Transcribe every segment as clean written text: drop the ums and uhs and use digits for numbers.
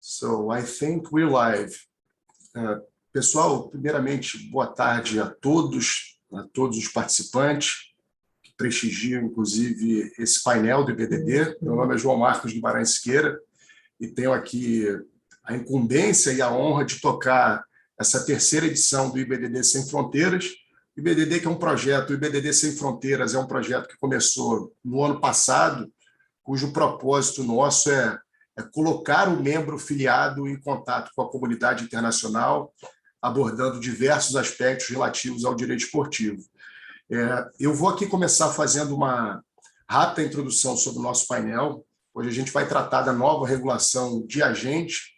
So I think we're live. Pessoal, primeiramente, boa tarde a todos os participantes que prestigiam, inclusive, esse painel do IBDD. Meu nome é João Marcos Guimarães Siqueira e tenho aqui a incumbência e a honra de tocar essa terceira edição do IBDD Sem Fronteiras. O IBDD, que é um projeto, o IBDD Sem Fronteiras é um projeto que começou no ano passado, cujo propósito nosso é colocar o membro filiado em contato com a comunidade internacional, abordando diversos aspectos relativos ao direito esportivo. Eu vou aqui começar fazendo uma rápida introdução sobre o nosso painel. Hoje a gente vai tratar da nova regulação de agente,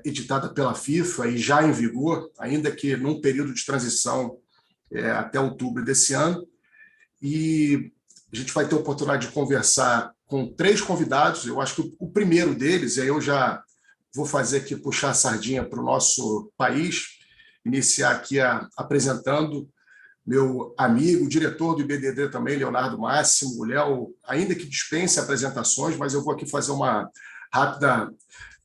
editada pela FIFA e já em vigor, ainda que num período de transição até outubro desse ano. E a gente vai ter a oportunidade de conversar com 3 convidados. Eu acho que o primeiro deles, aí eu já vou fazer aqui, puxar a sardinha para o nosso país, iniciar aqui apresentando meu amigo, diretor do IBDD também, Leonardo Máximo. O Léo, ainda que dispense apresentações, mas eu vou aqui fazer uma rápida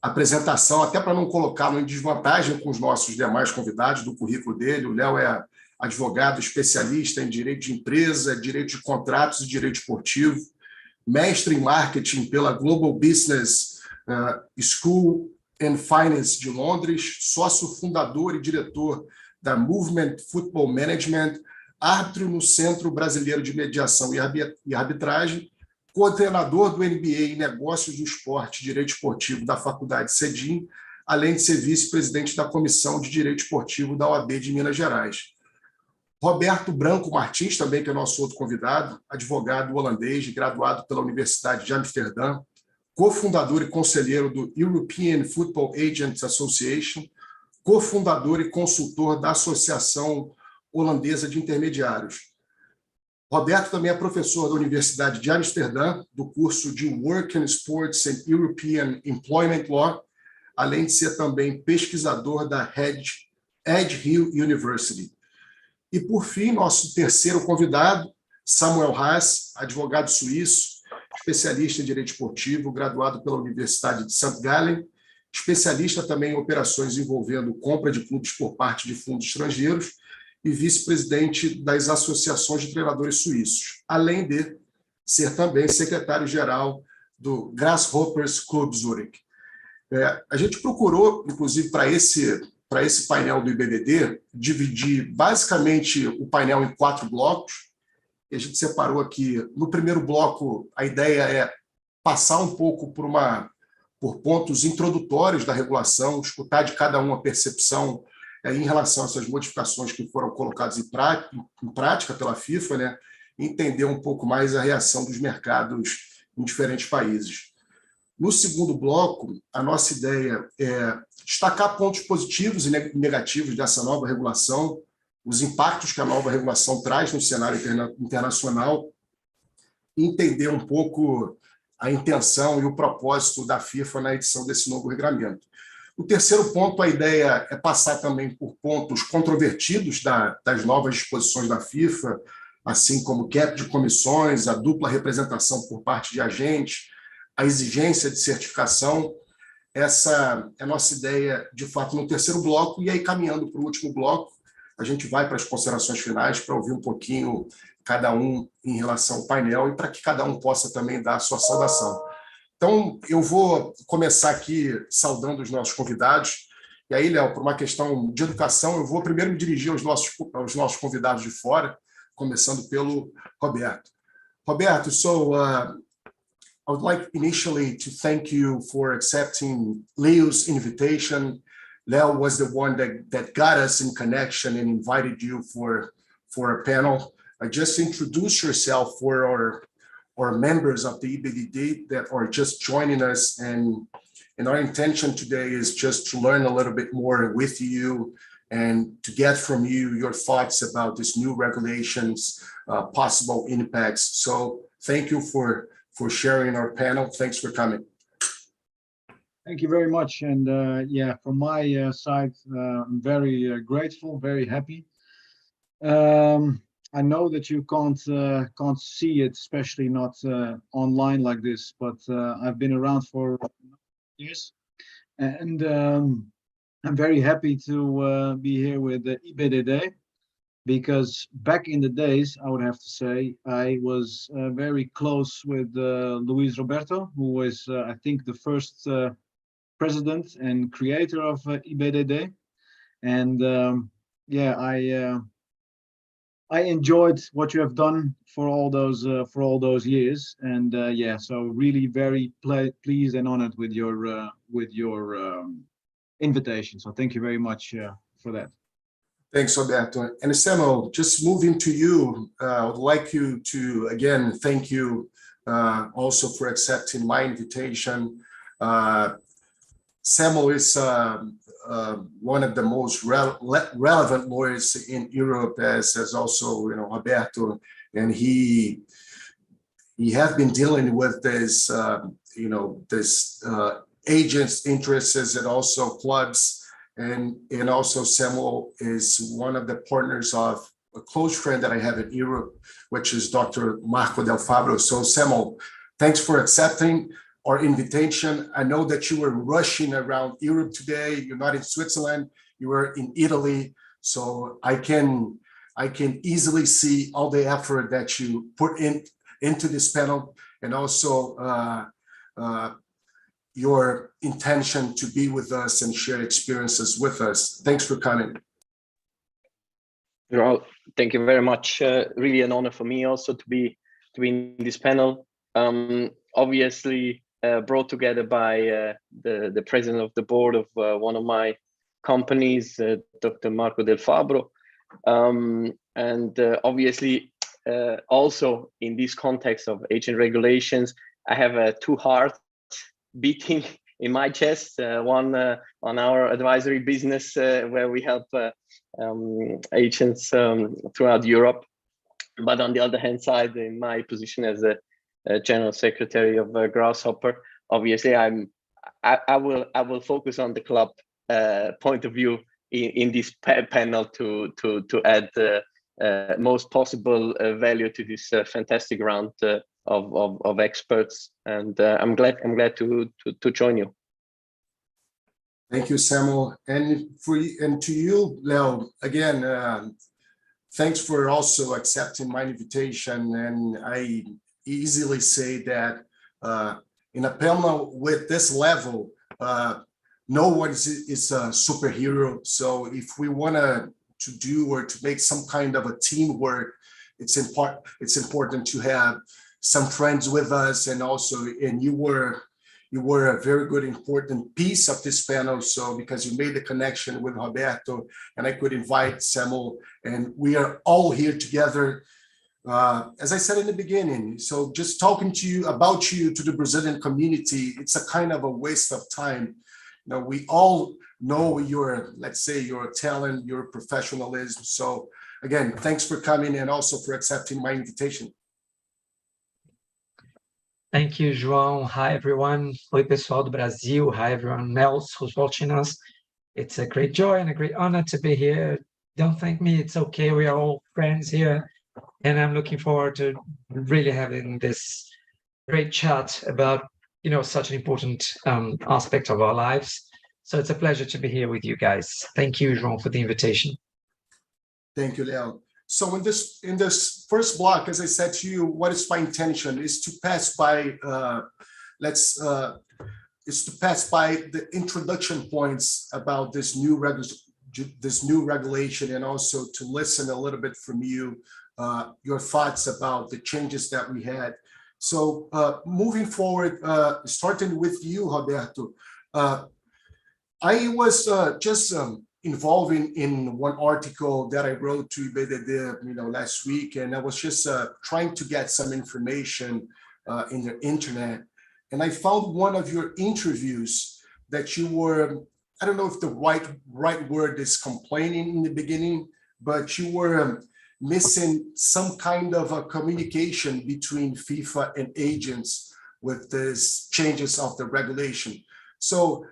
apresentação, até para não colocá-lo em desvantagem com os nossos demais convidados do currículo dele. O Léo é advogado especialista em direito de empresa, direito de contratos e direito esportivo, mestre em marketing pela Global Business School and Finance de Londres, sócio fundador e diretor da Movement Football Management, árbitro no Centro Brasileiro de Mediação e Arbitragem, coordenador do MBA em Negócios do Esporte e Direito Esportivo da Faculdade CEDIM, além de ser vice-presidente da Comissão de Direito Esportivo da OAB de Minas Gerais. Roberto Branco Martins, também que é nosso outro convidado, advogado holandês, graduado pela Universidade de Amsterdã, cofundador e conselheiro do European Football Agents Association, cofundador e consultor da Associação Holandesa de Intermediários. Roberto também é professor da Universidade de Amsterdã, do curso de Work and Sports and European Employment Law, além de ser também pesquisador da Edge Hill University. E, por fim, nosso terceiro convidado, Samuel Haas, advogado suíço, especialista em direito esportivo, graduado pela Universidade de St. Gallen, especialista também em operações envolvendo compra de clubes por parte de fundos estrangeiros e vice-presidente das associações de treinadores suíços, além de ser também secretário-geral do Grasshoppers Club Zurich. A gente procurou, inclusive, para esse painel do IBDD, dividir basicamente o painel em 4 blocos. E a gente separou aqui, no primeiro bloco, a ideia é passar um pouco por pontos introdutórios da regulação, escutar de cada um a percepção em relação a essas modificações que foram colocadas em prática pela FIFA, né? Entender um pouco mais a reação dos mercados em diferentes países. No segundo bloco, a nossa ideia é destacar pontos positivos e negativos dessa nova regulação, os impactos que a nova regulação traz no cenário internacional, e entender um pouco a intenção e o propósito da FIFA na edição desse novo regulamento. O terceiro ponto, a ideia é passar também por pontos controvertidos das novas disposições da FIFA, assim como o cap de comissões, a dupla representação por parte de agentes, a exigência de certificação. Essa é a nossa ideia, de fato, no terceiro bloco. E aí, caminhando para o último bloco, a gente vai para as considerações finais para ouvir um pouquinho cada um em relação ao painel e para que cada um possa também dar a sua saudação. Então, eu vou começar aqui saudando os nossos convidados. E aí, Léo, por uma questão de educação, eu vou primeiro me dirigir aos nossos convidados de fora, começando pelo Roberto. Roberto, I would like initially to thank you for accepting Leo's invitation. Leo was the one that got us in connection and invited you for a panel. Just introduce yourself for our members of the IBDD that are just joining us. And our intention today is just to learn a little bit more with you and to get from you your thoughts about this new regulations, possible impacts. So thank you for sharing our panel. Thanks for coming. Thank you very much. And yeah, from my side, I'm very grateful, very happy. I know that you can't see it, especially not online like this, but I've been around for years, And I'm very happy to be here with Ibdd, because back in the days, I would have to say, I was very close with Luis Roberto, who was, I think, the first president and creator of Ibdd. And yeah, I enjoyed what you have done for all those years, and yeah, so really very pleased and honored with your invitation. So thank you very much for that. Thanks, Roberto. And Samuel, just moving to you, I would like you to, again, thank you also for accepting my invitation. Samuel is one of the most relevant lawyers in Europe, as also, Roberto, and he has been dealing with this, this agents' interests and also clubs. And also Samuel is one of the partners of a close friend that I have in Europe, which is Dr. Marco Del Fabro. So Samuel, thanks for accepting our invitation. I know that you were rushing around Europe today. You're not in Switzerland, you were in Italy. So I can easily see all the effort that you put into this panel, and also your intention to be with us and share experiences with us. Thanks for coming. Well, thank you very much. Really an honor for me also to be in this panel. Obviously brought together by the president of the board of one of my companies, Dr. Marco Del Fabro. And obviously also in this context of agent regulations, I have two hearts beating in my chest, one on our advisory business where we help agents throughout Europe, but on the other hand side, in my position as a general secretary of Grasshopper, obviously I will focus on the club point of view in this panel to add most possible value to this fantastic round of experts, and I'm glad to join you. Thank you, Samuel, and to you, Leo. Again, thanks for also accepting my invitation. And I easily say that in a panel with this level, no one is a superhero. So if we want to do or to make some kind of a teamwork, it's important to have some friends with us, and also, and you were a very good important piece of this panel. So because you made the connection with Roberto, and I could invite Samuel, and we are all here together. As I said in the beginning, so just talking to you about you to the Brazilian community, it's a kind of a waste of time. We all know your, let's say, your talent, your professionalism. So again, thanks for coming and also for accepting my invitation. Thank you, João. Hi, everyone. Oi, pessoal do Brasil. Hi, everyone else who's watching us. It's a great joy and a great honor to be here. Don't thank me. It's okay. We are all friends here. And I'm looking forward to really having this great chat about, such an important aspect of our lives. So it's a pleasure to be here with you guys. Thank you, João, for the invitation. Thank you, Leo. So in this first block, as I said to you, what is my intention is to pass by is to pass by the introduction points about this new regulation, and also to listen a little bit from you, your thoughts about the changes that we had. So moving forward, starting with you, Roberto, I was just involving in one article that I wrote to Ibdd, last week, and I was just trying to get some information in the internet, and I found one of your interviews that you were, I don't know if the right word is complaining in the beginning, but you were missing some kind of a communication between FIFA and agents with these changes of the regulation. So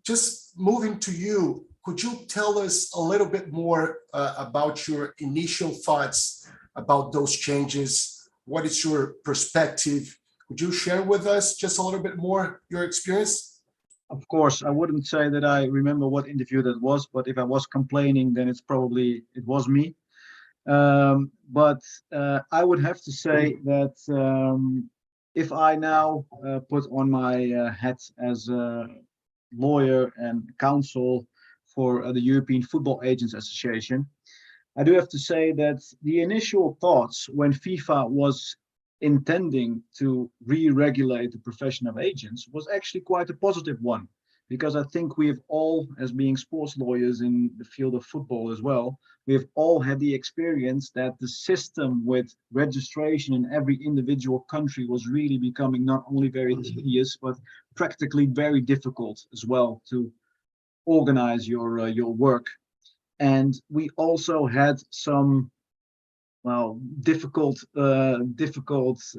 just moving to you, could you tell us a little bit more about your initial thoughts about those changes? What is your perspective? Would you share with us just a little bit more your experience? Of course, I wouldn't say that I remember what interview that was, but if I was complaining, then it was me. But I would have to say that if I now put on my hat as a lawyer and counsel for the European Football Agents Association, I do have to say that the initial thoughts when FIFA was intending to re-regulate the profession of agents was actually quite a positive one, because I think we have all, as being sports lawyers in the field of football as well, we have all had the experience that the system with registration in every individual country was really becoming not only very tedious, but practically very difficult as well to organize your work. And we also had some, well, difficult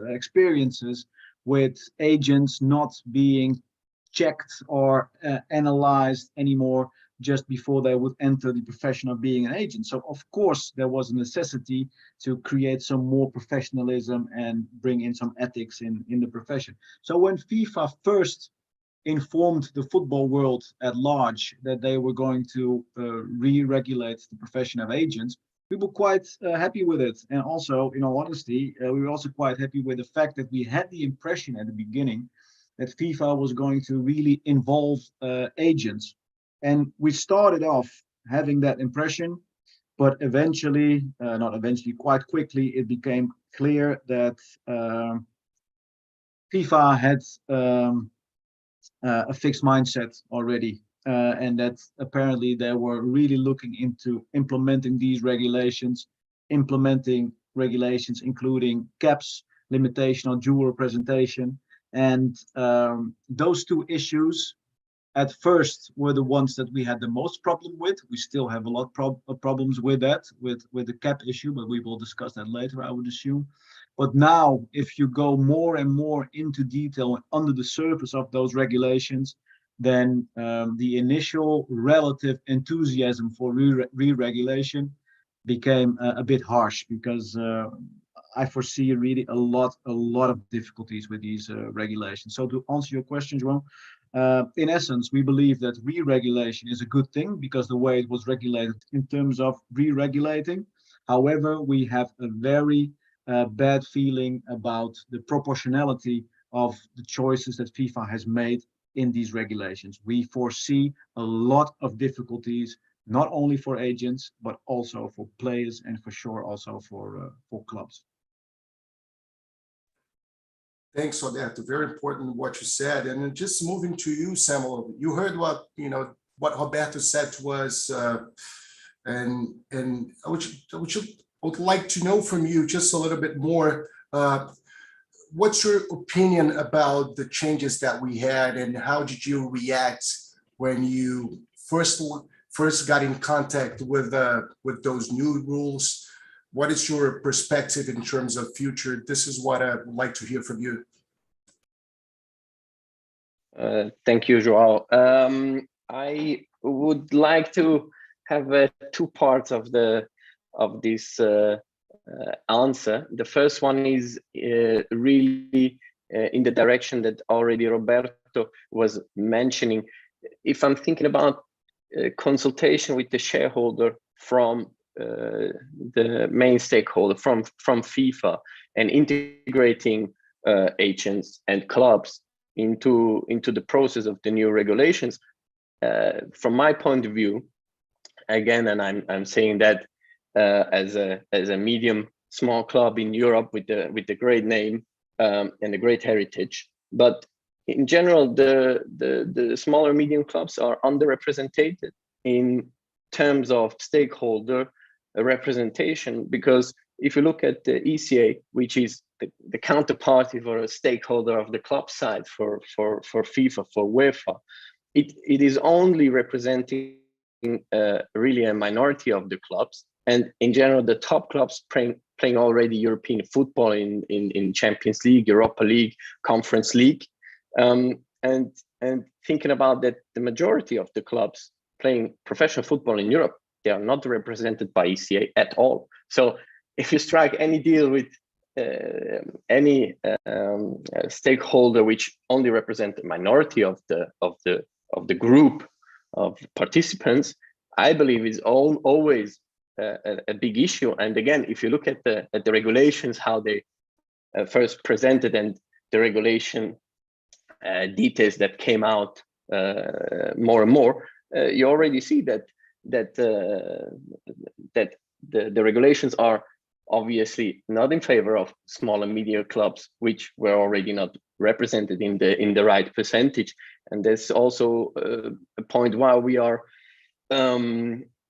experiences with agents not being checked or analyzed anymore just before they would enter the profession of being an agent. So of course there was a necessity to create some more professionalism and bring in some ethics in the profession. So when FIFA first informed the football world at large that they were going to re-regulate the profession of agents, we were quite happy with it. And also, in all honesty, we were also quite happy with the fact that we had the impression at the beginning that FIFA was going to really involve agents. And we started off having that impression, but eventually, not eventually, quite quickly, it became clear that FIFA had a fixed mindset already, and that apparently they were really looking into implementing these regulations, including caps, limitation on dual representation. And those two issues at first were the ones that we had the most problem with. We still have a lot of problems with that, with the cap issue, but we will discuss that later, I would assume. But now, if you go more and more into detail under the surface of those regulations, then the initial relative enthusiasm for re-regulation became a bit harsh, because I foresee really a lot of difficulties with these regulations. So to answer your question, João, in essence, we believe that re-regulation is a good thing because the way it was regulated in terms of re-regulating. However, we have a very bad feeling about the proportionality of the choices that FIFA has made in these regulations. We foresee a lot of difficulties, not only for agents, but also for players and for sure also for clubs. Thanks, Roberto. Very important what you said. And just moving to you, Samuel, you heard what Roberto said to us, and I would like to know from you just a little bit more. What's your opinion about the changes that we had, and how did you react when you first got in contact with those new rules? What is your perspective in terms of future? This is what I would like to hear from you. Thank you, João. I would like to have two parts of this answer. The first one is really in the direction that already Roberto was mentioning. If I'm thinking about consultation with the shareholder from the main stakeholder from FIFA, and integrating agents and clubs into the process of the new regulations, from my point of view, again, and I'm saying that as a medium small club in Europe with the great name and a great heritage, but in general the smaller medium clubs are underrepresented in terms of stakeholder representation, because if you look at the ECA, which is the counterparty for a stakeholder of the club side for FIFA, for UEFA, it is only representing really a minority of the clubs, and in general the top clubs playing already European football in Champions League, Europa League, Conference League, and thinking about that, the majority of the clubs playing professional football in Europe, they are not represented by ECA at all. So if you strike any deal with any stakeholder which only represent the minority of the the group of participants, I believe is always a big issue. And again, if you look at the regulations, how they first presented, and the regulation details that came out more and more, you already see that the regulations are obviously not in favor of small and medium clubs, which were already not represented in the right percentage. And there's also a point why we are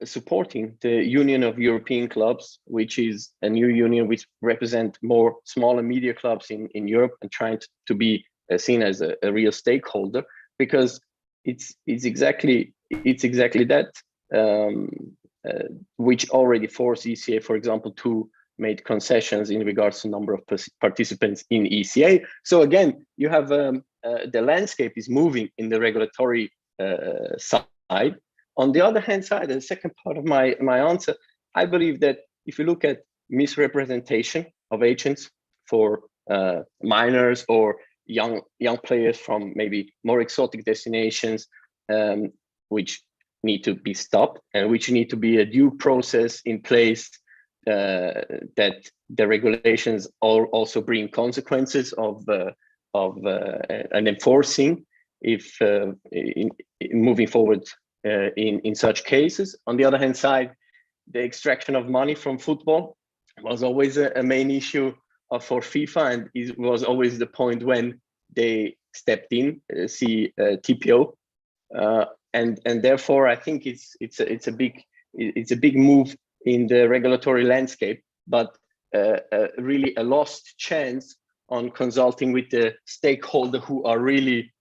supporting the Union of European Clubs, which is a new union which represent more small and medium clubs in Europe, and trying to be seen as a real stakeholder, because it's exactly that which already forced ECA, for example, to make concessions in regards to number of participants in ECA. So again, you have the landscape is moving in the regulatory side. On the other hand side, the second part of my answer, I believe that if you look at misrepresentation of agents for minors or young players from maybe more exotic destinations, which need to be stopped, and which need to be a due process in place, that the regulations also bring consequences of and enforcing if in moving forward in such cases. On the other hand side, the extraction of money from football was always a main issue for FIFA, and it was always the point when they stepped in, see TPO, and therefore I think it's a big move in the regulatory landscape, but really a lost chance on consulting with the stakeholder who are really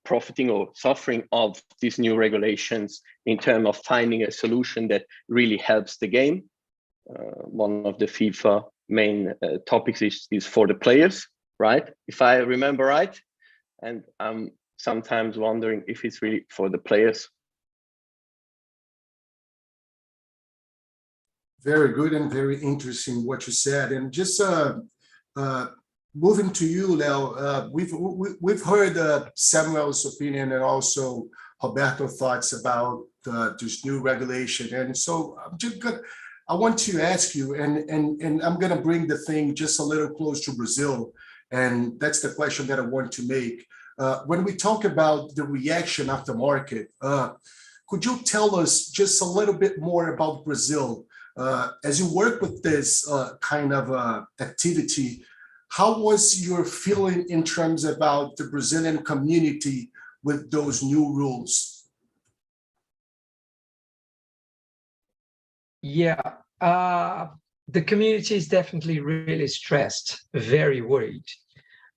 profiting or suffering of these new regulations in terms of finding a solution that really helps the game. One of the FIFA main topics is for the players, right? If I remember right, and I'm sometimes wondering if it's really for the players. Very good and very interesting what you said. And just moving to you, Leo, we've heard Samuel's opinion and also Roberto's thoughts about this new regulation. And so I want to ask you, and I'm going to bring the thing just a little close to Brazil, and that's the question that I want to make. When we talk about the reaction of the market, could you tell us just a little bit more about Brazil? As you work with this kind of activity, how was your feeling in terms about the Brazilian community with those new rules? Yeah, the community is definitely really stressed, very worried.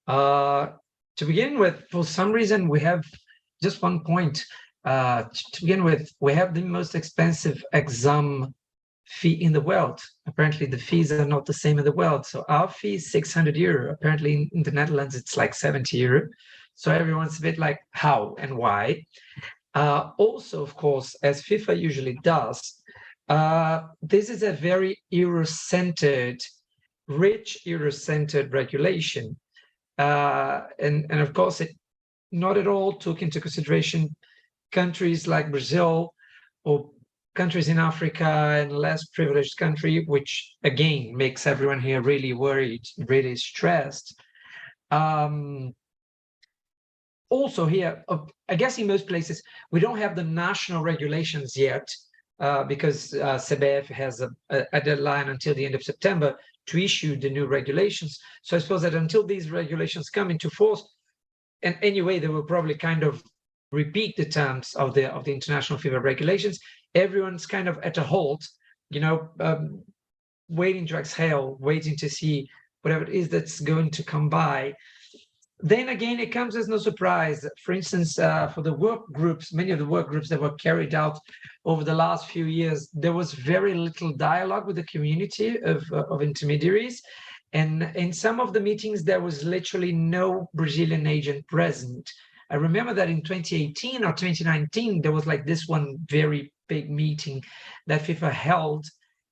To begin with, for some reason, we have just one point. To begin with, we have the most expensive exam fee in the world. Apparently the fees are not the same in the world. So our fee is 600 euro. Apparently in the Netherlands, it's like 70 euro. So everyone's a bit like, how and why? Also, of course, as FIFA usually does, this is a very Euro-centered, rich Euro-centered regulation. And of course, it not at all took into consideration countries like Brazil or countries in Africa and less privileged country, which again makes everyone here really worried, really stressed. Also here, I guess in most places, we don't have the national regulations yet, because CBF has a deadline until the end of September to issue the new regulations. So I suppose that until these regulations come into force, and anyway, they will probably kind of repeat the terms of the international FIFA regulations. Everyone's kind of at a halt, you know, waiting to exhale, waiting to see whatever it is that's going to come by. Then again, it comes as no surprise. For instance, for the work groups, many of the work groups that were carried out over the last few years, there was very little dialogue with the community of intermediaries. And in some of the meetings, there was literally no Brazilian agent present. I remember that in 2018 or 2019, there was like this one very big meeting that FIFA held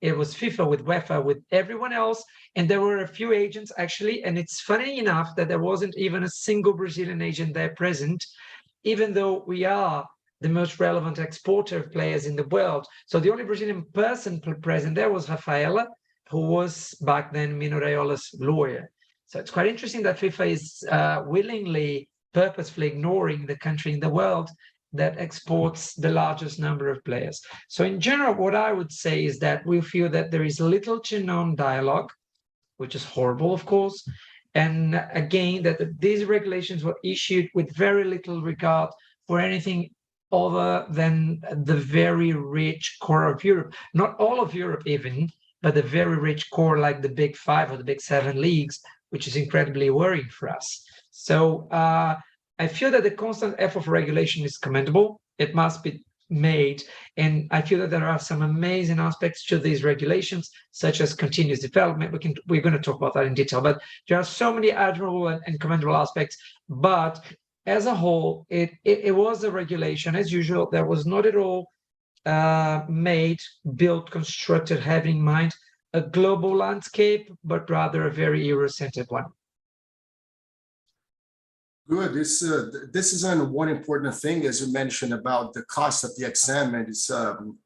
It was FIFA with UEFA, with everyone else. And there were a few agents actually. And it's funny enough that there wasn't even a single Brazilian agent there present, even though we are the most relevant exporter of players in the world. So the only Brazilian person present there was Rafaela, who was back then Mino Raiola's lawyer. So it's quite interesting that FIFA is willingly, purposefully ignoring the country in the world that exports the largest number of players. So in general, what I would say is that we feel that there is little to none dialogue, which is horrible, of course. And again, that these regulations were issued with very little regard for anything other than the very rich core of Europe. Not all of Europe even, but the very rich core like the Big Five or the Big Seven leagues, which is incredibly worrying for us. So I feel that the constant effort for regulation is commendable. It must be made. And I feel that there are some amazing aspects to these regulations, such as continuous development. We're going to talk about that in detail, but there are so many admirable and commendable aspects. But as a whole, it was a regulation, as usual, that was not at all made, built, constructed, having in mind a global landscape, but rather a very Euro-centered one. Good. This is one important thing, as you mentioned, about the cost of the exam, and it's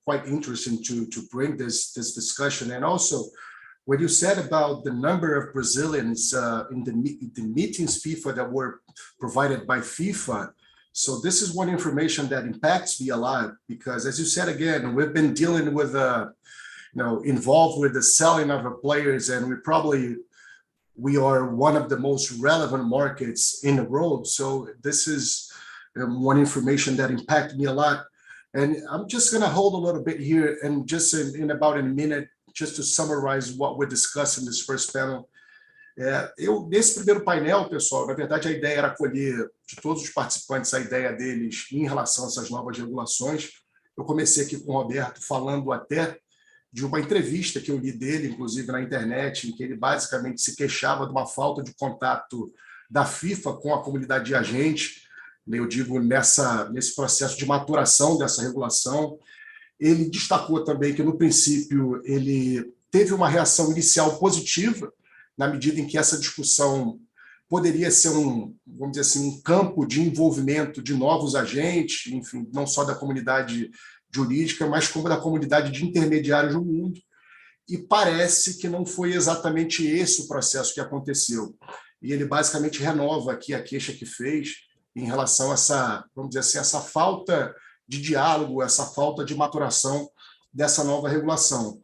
quite interesting to bring this discussion. And also, what you said about the number of Brazilians in the meetings FIFA that were provided by FIFA. So this is one information that impacts me a lot, because as you said, again, we've been dealing with, involved with the selling of our players, and we are one of the most relevant markets in the world. So this is one information that impacted me a lot. And I'm just going to hold a little bit here, and just in about a minute, just to summarize what we're discussing in this first panel. Nesse primeiro painel, pessoal, na verdade a ideia era colher de todos os participantes a ideia deles em relação a essas novas regulações. Eu comecei aqui com o Roberto falando até de uma entrevista que eu li dele, inclusive na internet, em que ele basicamente se queixava de uma falta de contato da FIFA com a comunidade de agentes, eu digo, nesse processo de maturação dessa regulação. Ele destacou também que, no princípio, ele teve uma reação inicial positiva, na medida em que essa discussão poderia ser vamos dizer assim, um campo de envolvimento de novos agentes, enfim, não só da comunidade jurídica, mas como da comunidade de intermediários do mundo. E parece que não foi exatamente esse o processo que aconteceu. E ele basicamente renova aqui a queixa que fez em relação a essa, vamos dizer assim, essa falta de diálogo, essa falta de maturação dessa nova regulação.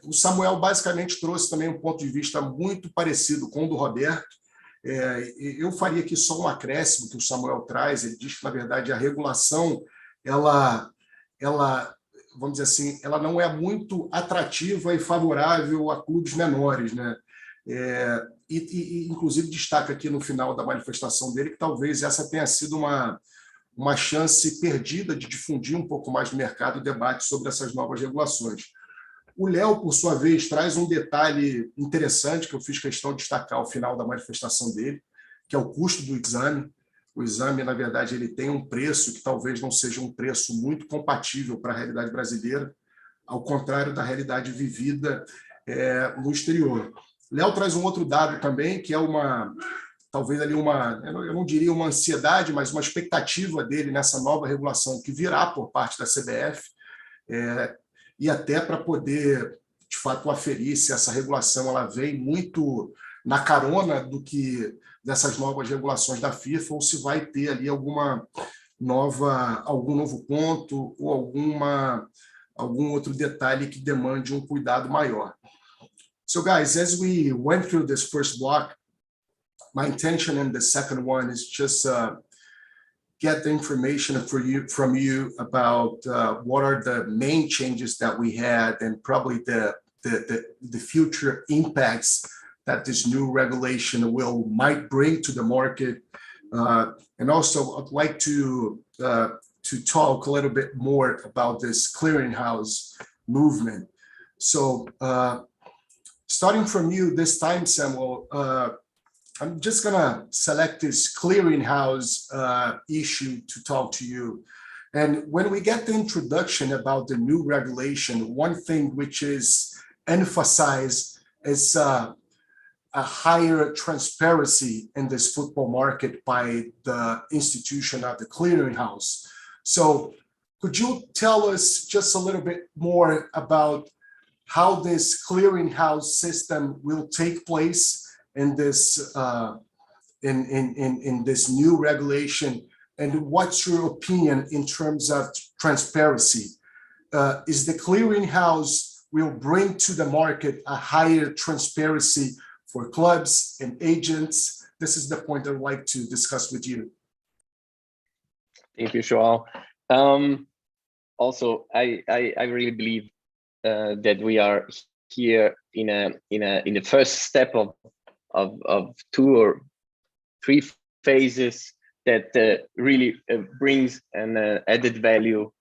O Samuel basicamente trouxe também um ponto de vista muito parecido com o do Roberto. Eu faria aqui só um acréscimo que o Samuel traz. Ele diz que, na verdade, a regulação, ela, vamos dizer assim, ela não é muito atrativa e favorável a clubes menores, né? E inclusive, destaca aqui no final da manifestação dele que talvez essa tenha sido uma chance perdida de difundir um pouco mais no mercado o debate sobre essas novas regulações. O Léo, por sua vez, traz um detalhe interessante que eu fiz questão de destacar ao final da manifestação dele, que é o custo do exame. O exame, na verdade, ele tem um preço que talvez não seja um preço muito compatível para a realidade brasileira, ao contrário da realidade vivida no exterior. Léo traz um outro dado também, que é talvez ali eu não diria uma ansiedade, mas uma expectativa dele nessa nova regulação que virá por parte da CBF, e até para poder, de fato, aferir se essa regulação ela vem muito na carona dessas novas regulações da FIFA, ou se vai ter ali algum novo ponto ou algum outro detalhe que demande um cuidado maior. So, guys, as we went through this first block, my intention in the second one is just get the information from you about what are the main changes that we had, and probably the future impacts that this new regulation might bring to the market. And also, I'd like to talk a little bit more about this clearinghouse movement. So, starting from you this time, Samuel, I'm just going to select this clearinghouse issue to talk to you. And when we get the introduction about the new regulation, one thing which is emphasized is a higher transparency in this football market by the institution of the clearinghouse. So could you tell us just a little bit more about how this clearinghouse system will take place in this in this new regulation, and what's your opinion in terms of transparency? Is the clearinghouse will bring to the market a higher transparency for clubs and agents? This is the point I'd like to discuss with you. Thank you, Joao. Also, I really believe that we are here in the first step of 2 or 3 phases that really brings an added value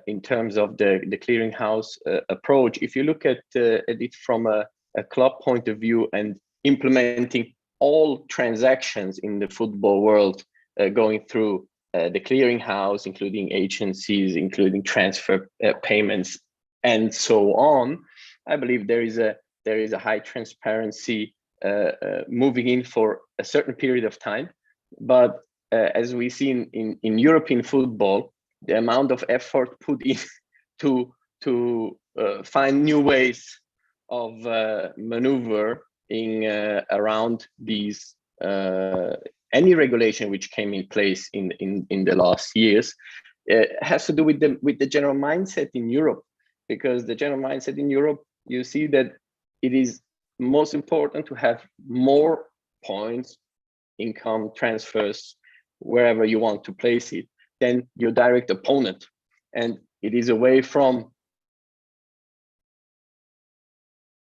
in terms of the clearinghouse approach. If you look at it from a club point of view and implementing all transactions in the football world going through the clearinghouse, including agencies, including transfer payments, and so on, I believe there is a high transparency moving in for a certain period of time. But as we see in European football, the amount of effort put in to find new ways of maneuvering around these any regulation which came in place in the last years has to do with the general mindset in Europe, because the general mindset in Europe, you see that it is most important to have more points, income, transfers, wherever you want to place it, than your direct opponent. And it is away from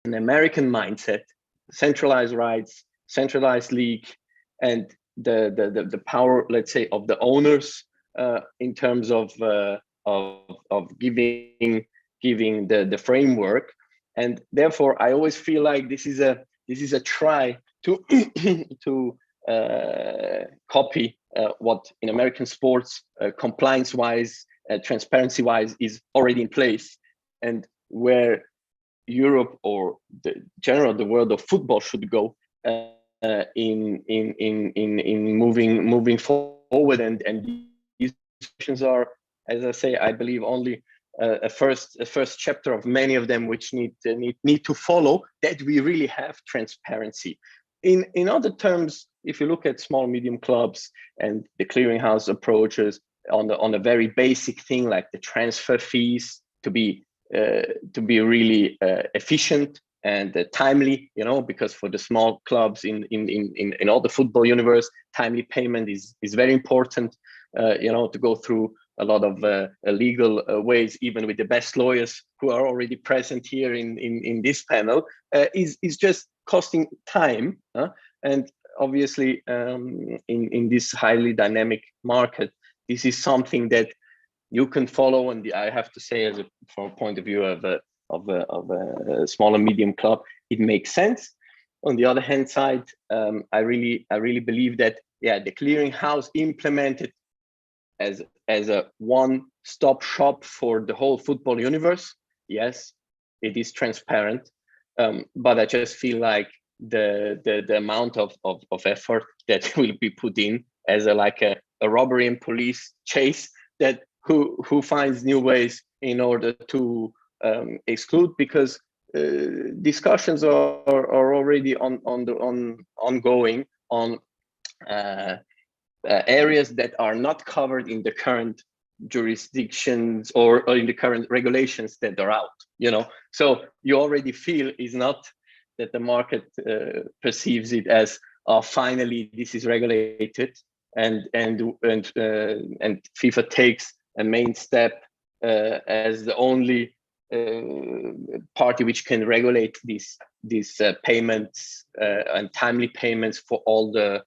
an American mindset, centralized rights, centralized league, and the power, let's say, of the owners in terms of giving the framework. And therefore, I always feel like this is a try to to copy what in American sports, compliance-wise, transparency-wise, is already in place, and where Europe or the world of football should go in moving forward. And these questions are, as I say, I believe only a first chapter of many of them which need to follow, that we really have transparency. In other terms, if you look at small medium clubs and the clearinghouse approaches on a very basic thing like the transfer fees to be really efficient and timely, because for the small clubs in all the football universe, timely payment is very important. To go through a lot of legal ways, even with the best lawyers who are already present here in this panel, is just costing time. And obviously, in this highly dynamic market, this is something that you can follow. And I have to say, from a point of view of a small and medium club, it makes sense. On the other hand side, I really believe that the clearinghouse implemented as a one-stop shop for the whole football universe, yes, it is transparent, but I just feel like the amount of effort that will be put in as a robbery and police chase, that who finds new ways in order to exclude, because discussions are already ongoing on areas that are not covered in the current jurisdictions or in the current regulations that are out. So you already feel is not that the market perceives it as finally this is regulated, and FIFA takes a main step as the only party which can regulate these payments and timely payments for all the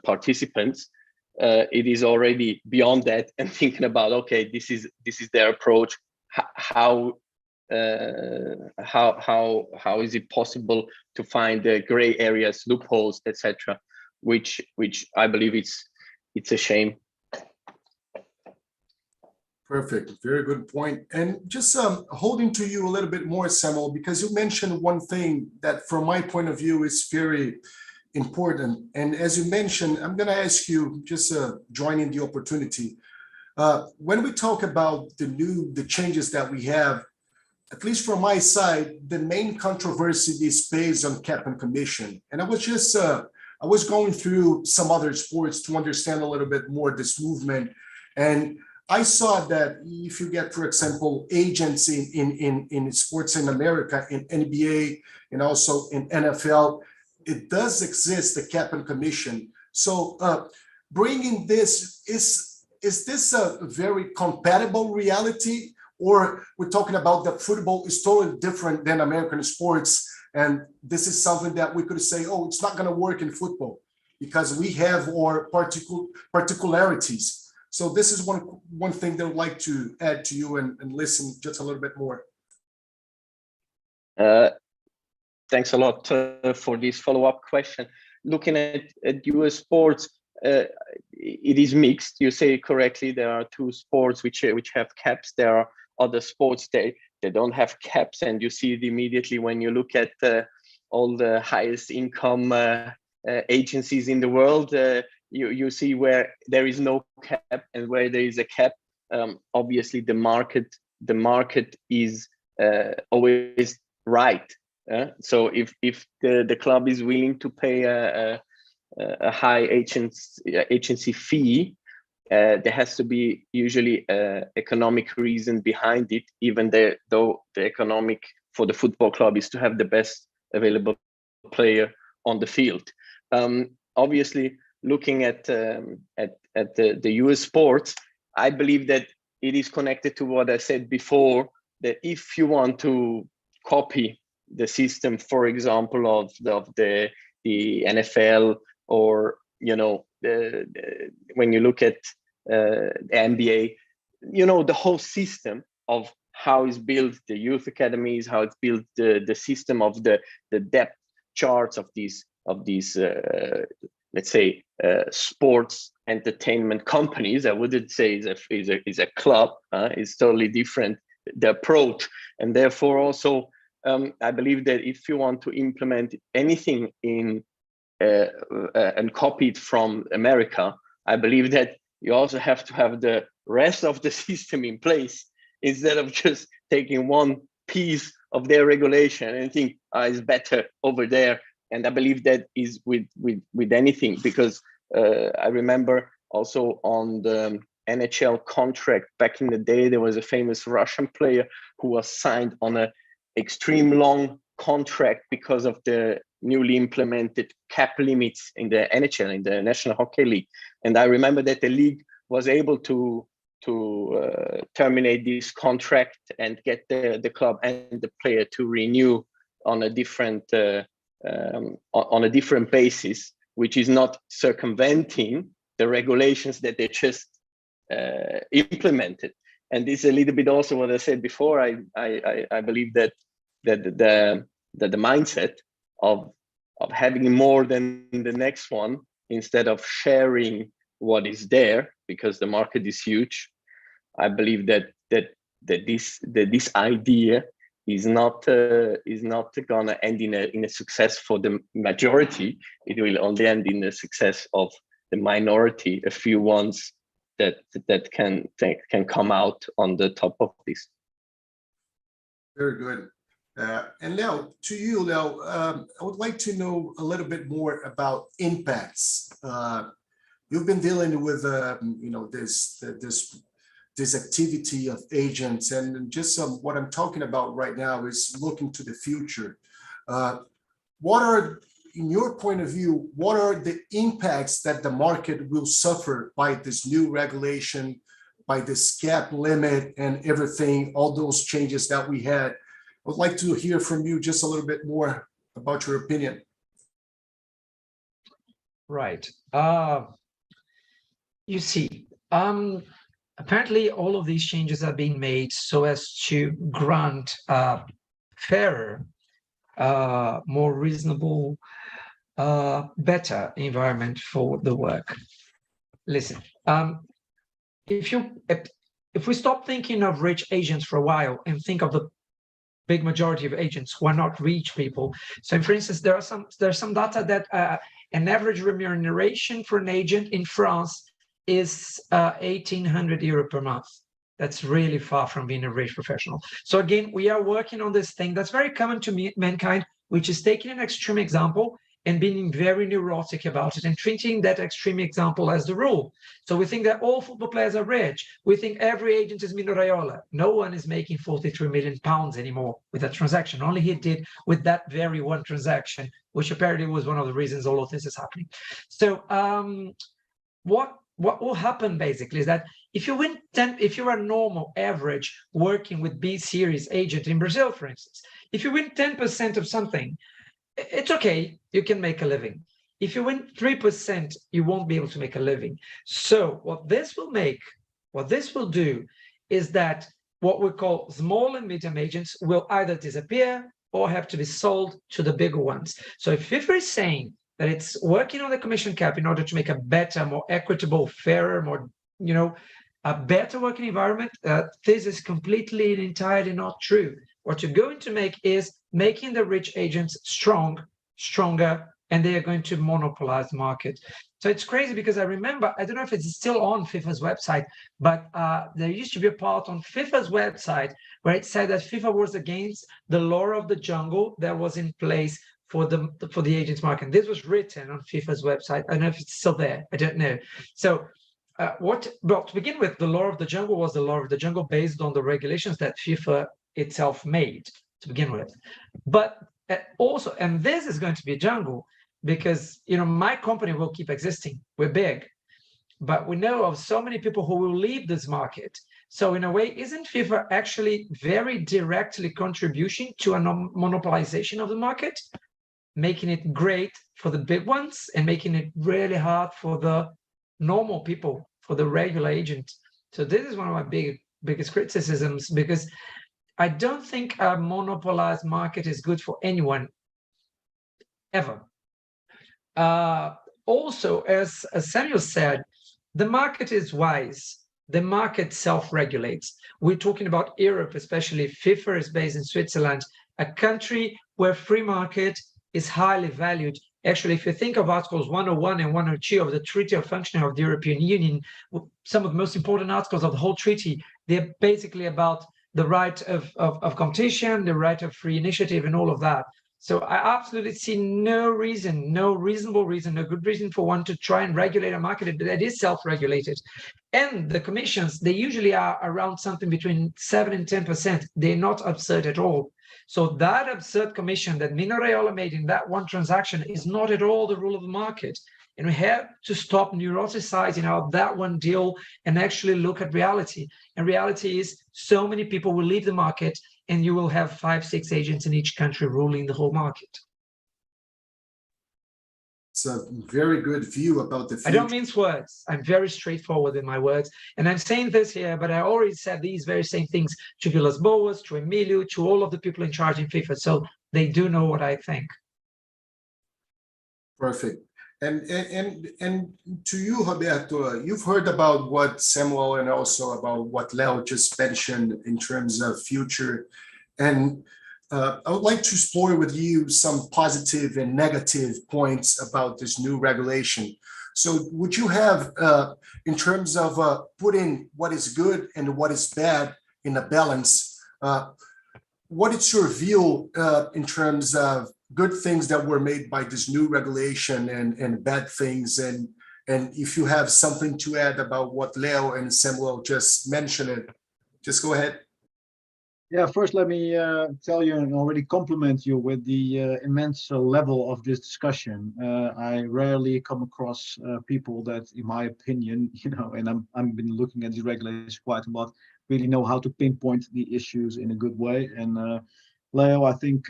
participants. It is already beyond that and thinking about, okay, this is their approach. How is it possible to find the gray areas, loopholes, etc., which I believe it's a shame. Perfect. Very good point. And just holding to you a little bit more, Samuel, because you mentioned one thing that from my point of view is very important. And as you mentioned, I'm going to ask you, just joining the opportunity, when we talk about the changes that we have, at least from my side, the main controversy is based on cap and commission. And I was just, I was going through some other sports to understand a little bit more this movement. And I saw that if you get, for example, agents in sports in America, in NBA, and also in NFL, it does exist, the cap and commission. So bringing this, is this a very compatible reality? Or we're talking about that football is totally different than American sports, and this is something that we could say, oh, it's not going to work in football because we have our particularities. So this is one thing that I'd like to add to you and listen just a little bit more. Thanks a lot for this follow-up question. Looking at US sports, it is mixed. You say correctly, there are two sports which have caps. There are other sports they don't have caps, and you see it immediately when you look at all the highest income agencies in the world. You see where there is no cap and where there is a cap. Obviously, the market is always right. So if the club is willing to pay a high agency fee, there has to be usually an economic reason behind it, even though the economic for the football club is to have the best available player on the field. Obviously, looking at the US sports, I believe that it is connected to what I said before, that if you want to copy the system, for example, of the NFL, or when you look at the NBA, the whole system of how is built the youth academies, how it's built the system of the depth charts of these let's say sports entertainment companies. I wouldn't say is a club. It's totally different, the approach, and therefore also I believe that if you want to implement anything in and copy it from America, I believe that you also have to have the rest of the system in place, instead of just taking one piece of their regulation and think it's better over there. And I believe that is with anything, because I remember also on the NHL contract back in the day, there was a famous Russian player who was signed on an extreme long contract because of the newly implemented cap limits in the NHL, in the National Hockey League. And I remember that the league was able to terminate this contract and get the club and the player to renew on a different basis, which is not circumventing the regulations that they just implemented. And this is a little bit also what I said before. I believe that the mindset of having more than the next one, instead of sharing what is there, because the market is huge, I believe that this idea is not gonna end in a success for the majority. It will only end in the success of the minority, a few ones that can come out on the top of this. Very good. And now to you, Leo, I would like to know a little bit more about impacts. You've been dealing with this activity of agents, and just what I'm talking about right now is looking to the future. What are, in your point of view, what are the impacts that the market will suffer by this new regulation, by this cap limit and everything, all those changes that we had? I would like to hear from you just a little bit more about your opinion. Right. You see, apparently all of these changes are being made so as to grant a fairer, more reasonable, better environment for the work. Listen, if if we stop thinking of rich agents for a while and think of the big majority of agents who are not rich people. So for instance, there's some data that an average remuneration for an agent in France is 1,800 euro per month. That's really far from being a rich professional. So again, we are working on this thing that's very common to mankind, which is taking an extreme example and being very neurotic about it and treating that extreme example as the rule. So we think that all football players are rich. We think every agent is Mino Raiola. No one is making 43 million pounds anymore with that transaction. Only he did with that very one transaction, which apparently was one of the reasons all of this is happening. So what will happen basically is that if you win 10, if you're a normal average working with B series agent in Brazil, for instance, if you win 10% of something, it's okay, you can make a living. If you win 3%, you won't be able to make a living. So what this will do is that what we call small and medium agents will either disappear or have to be sold to the bigger ones. So if FIFA is saying that it's working on the commission cap in order to make a better, more equitable, fairer, more, a better working environment, this is completely and entirely not true. What you're going to make is making the rich agents stronger, and they are going to monopolize the market. So it's crazy because I remember, I don't know if it's still on FIFA's website, but there used to be a part on FIFA's website where it said that FIFA was against the law of the jungle that was in place for the agents market. This was written on FIFA's website. I don't know if it's still there. I don't know. So well, to begin with, the law of the jungle was the law of the jungle based on the regulations that FIFA itself made to begin with. But also, and this is going to be a jungle because, my company will keep existing. We're big, but we know of so many people who will leave this market. So in a way, isn't FIFA actually very directly contributing to a monopolization of the market, making it great for the big ones and making it really hard for the normal people, for the regular agent? So this is one of my biggest criticisms, because I don't think a monopolized market is good for anyone, ever. Also, as Samuel said, the market is wise. The market self-regulates. We're talking about Europe, especially. FIFA is based in Switzerland, a country where free market is highly valued. Actually, if you think of Articles 101 and 102 of the Treaty of Functioning of the European Union, some of the most important articles of the whole treaty, they're basically about the right of competition, the right of free initiative, and all of that. So I absolutely see no reason, no reasonable reason, no good reason for one to try and regulate a market that is self-regulated. And the commissions, they usually are around something between 7 and 10%. They're not absurd at all. So that absurd commission that Mino Raiola made in that one transaction is not at all the rule of the market. And we have to stop neuroticizing out that one deal and actually look at reality. And reality is so many people will leave the market, and you will have 5-6 agents in each country ruling the whole market. It's a very good view about the future. I don't mince words. I'm very straightforward in my words. And I'm saying this here, but I already said these very same things to Vilas Boas, to Emilio, to all of the people in charge in FIFA. So they do know what I think. Perfect. And to you, Roberto, you've heard about what Samuel and also about what Leo just mentioned in terms of future. And I would like to explore with you some positive and negative points about this new regulation. So would you have, in terms of putting what is good and what is bad in a balance, what is your view in terms of good things that were made by this new regulation and bad things? And if you have something to add about what Leo and Samuel just mentioned, just go ahead. Yeah, first let me tell you and already compliment you with the immense level of this discussion. I rarely come across people that, in my opinion, and I've been looking at these regulations quite a lot, really know how to pinpoint the issues in a good way. And Leo, I think,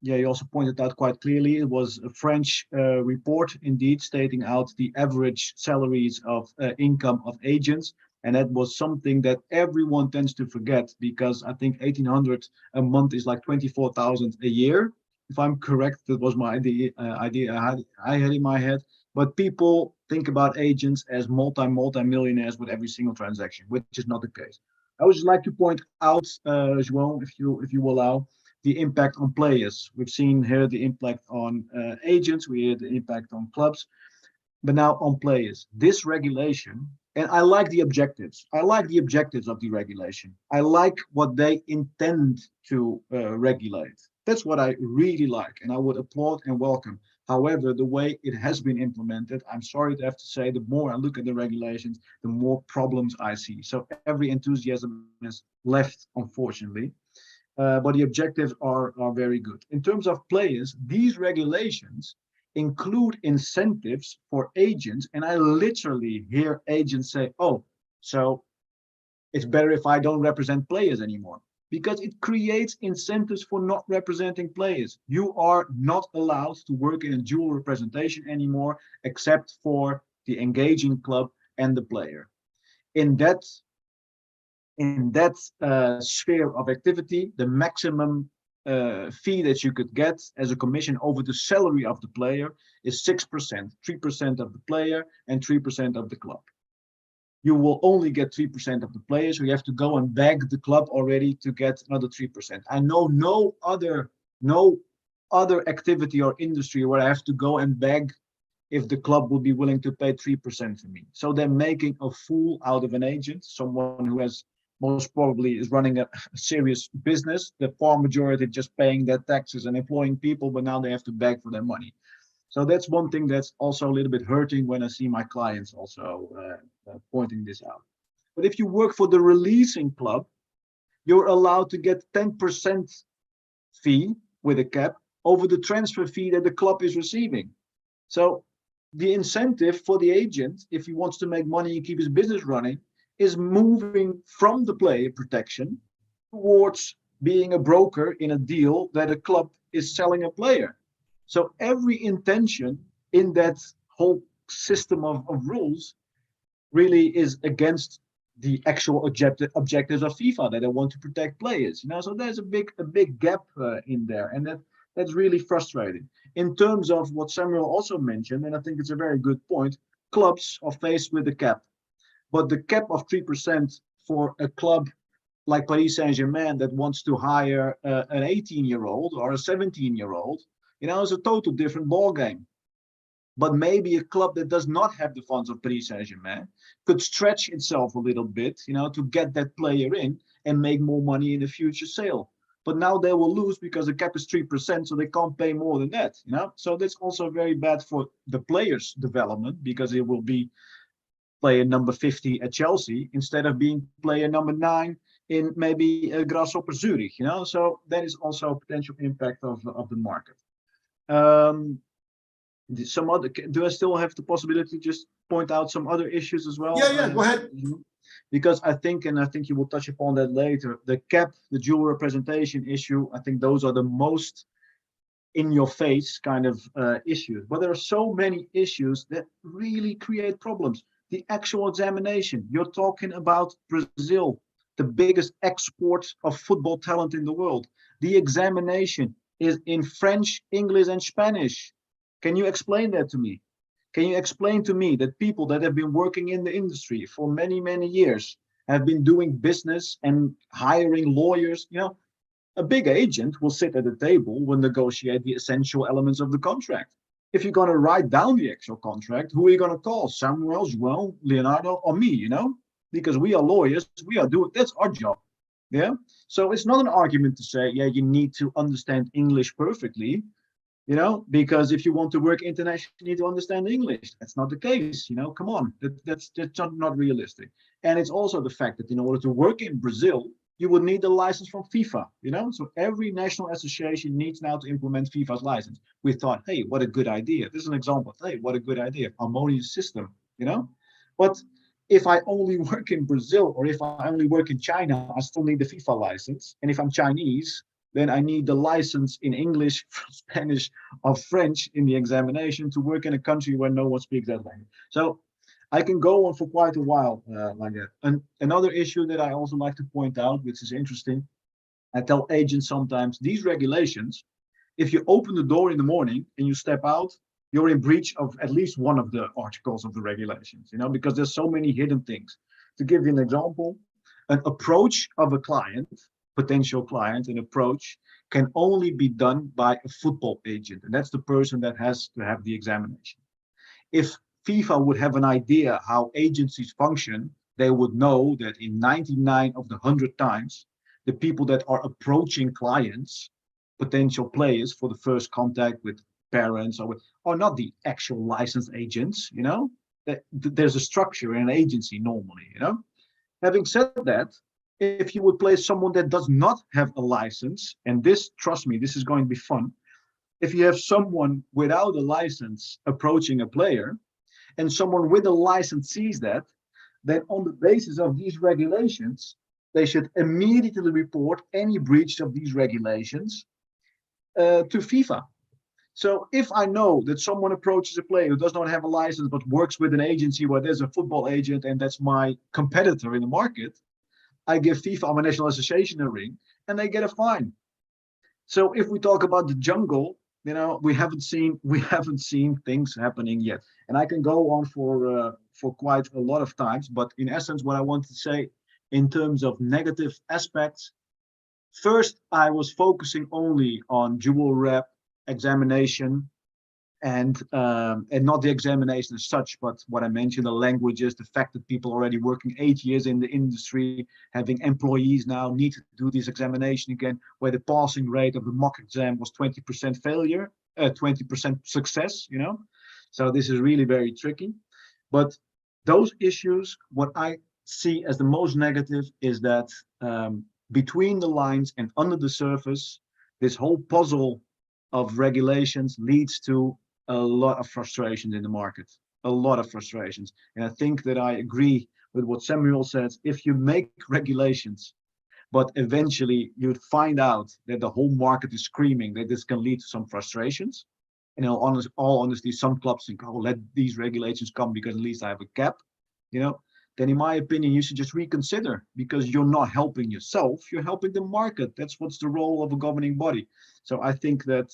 yeah, you also pointed out quite clearly, it was a French report, indeed, stating out the average salaries of income of agents. And that was something that everyone tends to forget, because I think 1,800 a month is like 24,000 a year. If I'm correct, that was my idea I had in my head. But people think about agents as multi-millionaires with every single transaction, which is not the case. I would just like to point out, João, if you allow, the impact on players. We've seen here the impact on agents, we hear the impact on clubs, but now on players. This regulation, and I like the objectives. I like the objectives of the regulation. I like what they intend to regulate. That's what I really like, and I would applaud and welcome. However, the way it has been implemented, I'm sorry to have to say, the more I look at the regulations, the more problems I see. So every enthusiasm is left, unfortunately. But the objectives are very good. In terms of players, these regulations include incentives for agents, and I literally hear agents say, oh, so it's better if I don't represent players anymore, because it creates incentives for not representing players. You are not allowed to work in a dual representation anymore, except for the engaging club and the player. In that sphere of activity, the maximum fee that you could get as a commission over the salary of the player is 6%, 3% of the player and 3% of the club. You will only get 3% of the players, so you have to go and beg the club already to get another 3%. I know no other activity or industry where I have to go and beg if the club will be willing to pay 3% for me. So they're making a fool out of an agent, someone who has most probably is running a serious business. The far majority just paying their taxes and employing people, but now they have to beg for their money. So that's one thing that's also a little bit hurting when I see my clients also pointing this out. But if you work for the releasing club, you're allowed to get 10% fee with a cap over the transfer fee that the club is receiving. So the incentive for the agent, if he wants to make money and keep his business running, is moving from the player protection towards being a broker in a deal that a club is selling a player. So every intention in that whole system of rules really is against the actual objectives of FIFA, that they want to protect players. So there's a big gap in there, and that's really frustrating. In terms of what Samuel also mentioned, and I think it's a very good point, clubs are faced with a cap. But the cap of 3% for a club like Paris Saint-Germain that wants to hire an 18-year-old or a 17-year-old, is a total different ballgame. But maybe a club that does not have the funds of Paris Saint-Germain could stretch itself a little bit, to get that player in and make more money in a future sale. But now they will lose because the cap is 3%, so they can't pay more than that. So that's also very bad for the players' development, because it will be player number 50 at Chelsea instead of being player number 9 in maybe Grasshopper Zurich, So that is also a potential impact of the market. Some other, do I still have the possibility to just point out some other issues as well? Yeah, go ahead. Because I think you will touch upon that later, the cap, the dual representation issue, I think those are the most in your face kind of issues. But there are so many issues that really create problems. The actual examination, you're talking about Brazil, the biggest export of football talent in the world. The examination is in French, English, and Spanish. Can you explain that to me? Can you explain to me that people that have been working in the industry for many, many years have been doing business and hiring lawyers? A big agent will sit at the table, will negotiate the essential elements of the contract. If you're going to write down the actual contract, who are you going to call? Samuel, João, Leonardo, or me, Because we are lawyers, that's our job. Yeah. So it's not an argument to say, yeah, you need to understand English perfectly, because if you want to work internationally, you need to understand English. That's not the case, come on, that's not realistic. And it's also the fact that in order to work in Brazil, you would need a license from FIFA, So every national association needs now to implement FIFA's license. We thought, hey, what a good idea. This is an example. Hey, what a good idea. Harmonious system, But if I only work in Brazil or if I only work in China, I still need the FIFA license. And if I'm Chinese, then I need the license in English, Spanish, or French in the examination to work in a country where no one speaks that language. So I can go on for quite a while like that. And another issue that I also like to point out, which is interesting, I tell agents sometimes, these regulations, if you open the door in the morning and you step out, you're in breach of at least one of the articles of the regulations, because there's so many hidden things. To give you an example, an approach of a client, potential client, an approach can only be done by a football agent. And that's the person that has to have the examination. If FIFA would have an idea how agencies function, they would know that in 99 of the 100 times, the people that are approaching clients, potential players for the first contact with parents or not the actual licensed agents, you know, there's a structure in an agency normally, you know. Having said that, if you would play someone that does not have a license, and this, trust me, this is going to be fun. If you have someone without a license approaching a player, and someone with a license sees that, then on the basis of these regulations, they should immediately report any breach of these regulations to FIFA. So if I know that someone approaches a player who does not have a license but works with an agency where there's a football agent and that's my competitor in the market, I give FIFA, my national association, a ring and they get a fine. So if we talk about the jungle, you know, we haven't seen things happening yet. And I can go on for quite a lot of times, but in essence, what I want to say in terms of negative aspects, first, I was focusing only on dual rep examination and not the examination as such, but what I mentioned, the languages, the fact that people already working 8 years in the industry, having employees now need to do this examination again, where the passing rate of the mock exam was 20% failure, 20% success, you know. So this is really very tricky. But those issues, what I see as the most negative is that between the lines and under the surface, this whole puzzle of regulations leads to a lot of frustrations in the market, a lot of frustrations. And I think that I agree with what Samuel says. If you make regulations, but eventually you'd find out that the whole market is screaming that this can lead to some frustrations. And in all honesty, some clubs think, oh, let these regulations come because at least I have a cap, you know. Then in my opinion, you should just reconsider, because you're not helping yourself, you're helping the market. That's what's the role of a governing body. So I think that,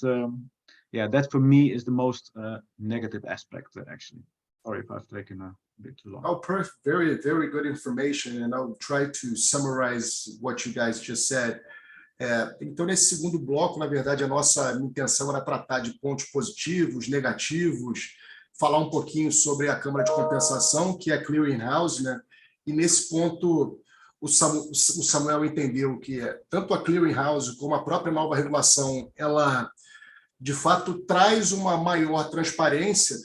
yeah, that for me is the most negative aspect, actually. Sorry if I've taken a bit too long. Oh, perfect. Very, very good information. And I'll try to summarize what you guys just said. Então, nesse segundo bloco, na verdade, a nossa intenção era tratar de pontos positivos, negativos, falar um pouquinho sobre a Câmara de Compensação, que é a Clearing House, né? E nesse ponto, o Samuel entendeu que tanto a Clearing House como a própria nova regulação, ela, de fato, traz uma maior transparência.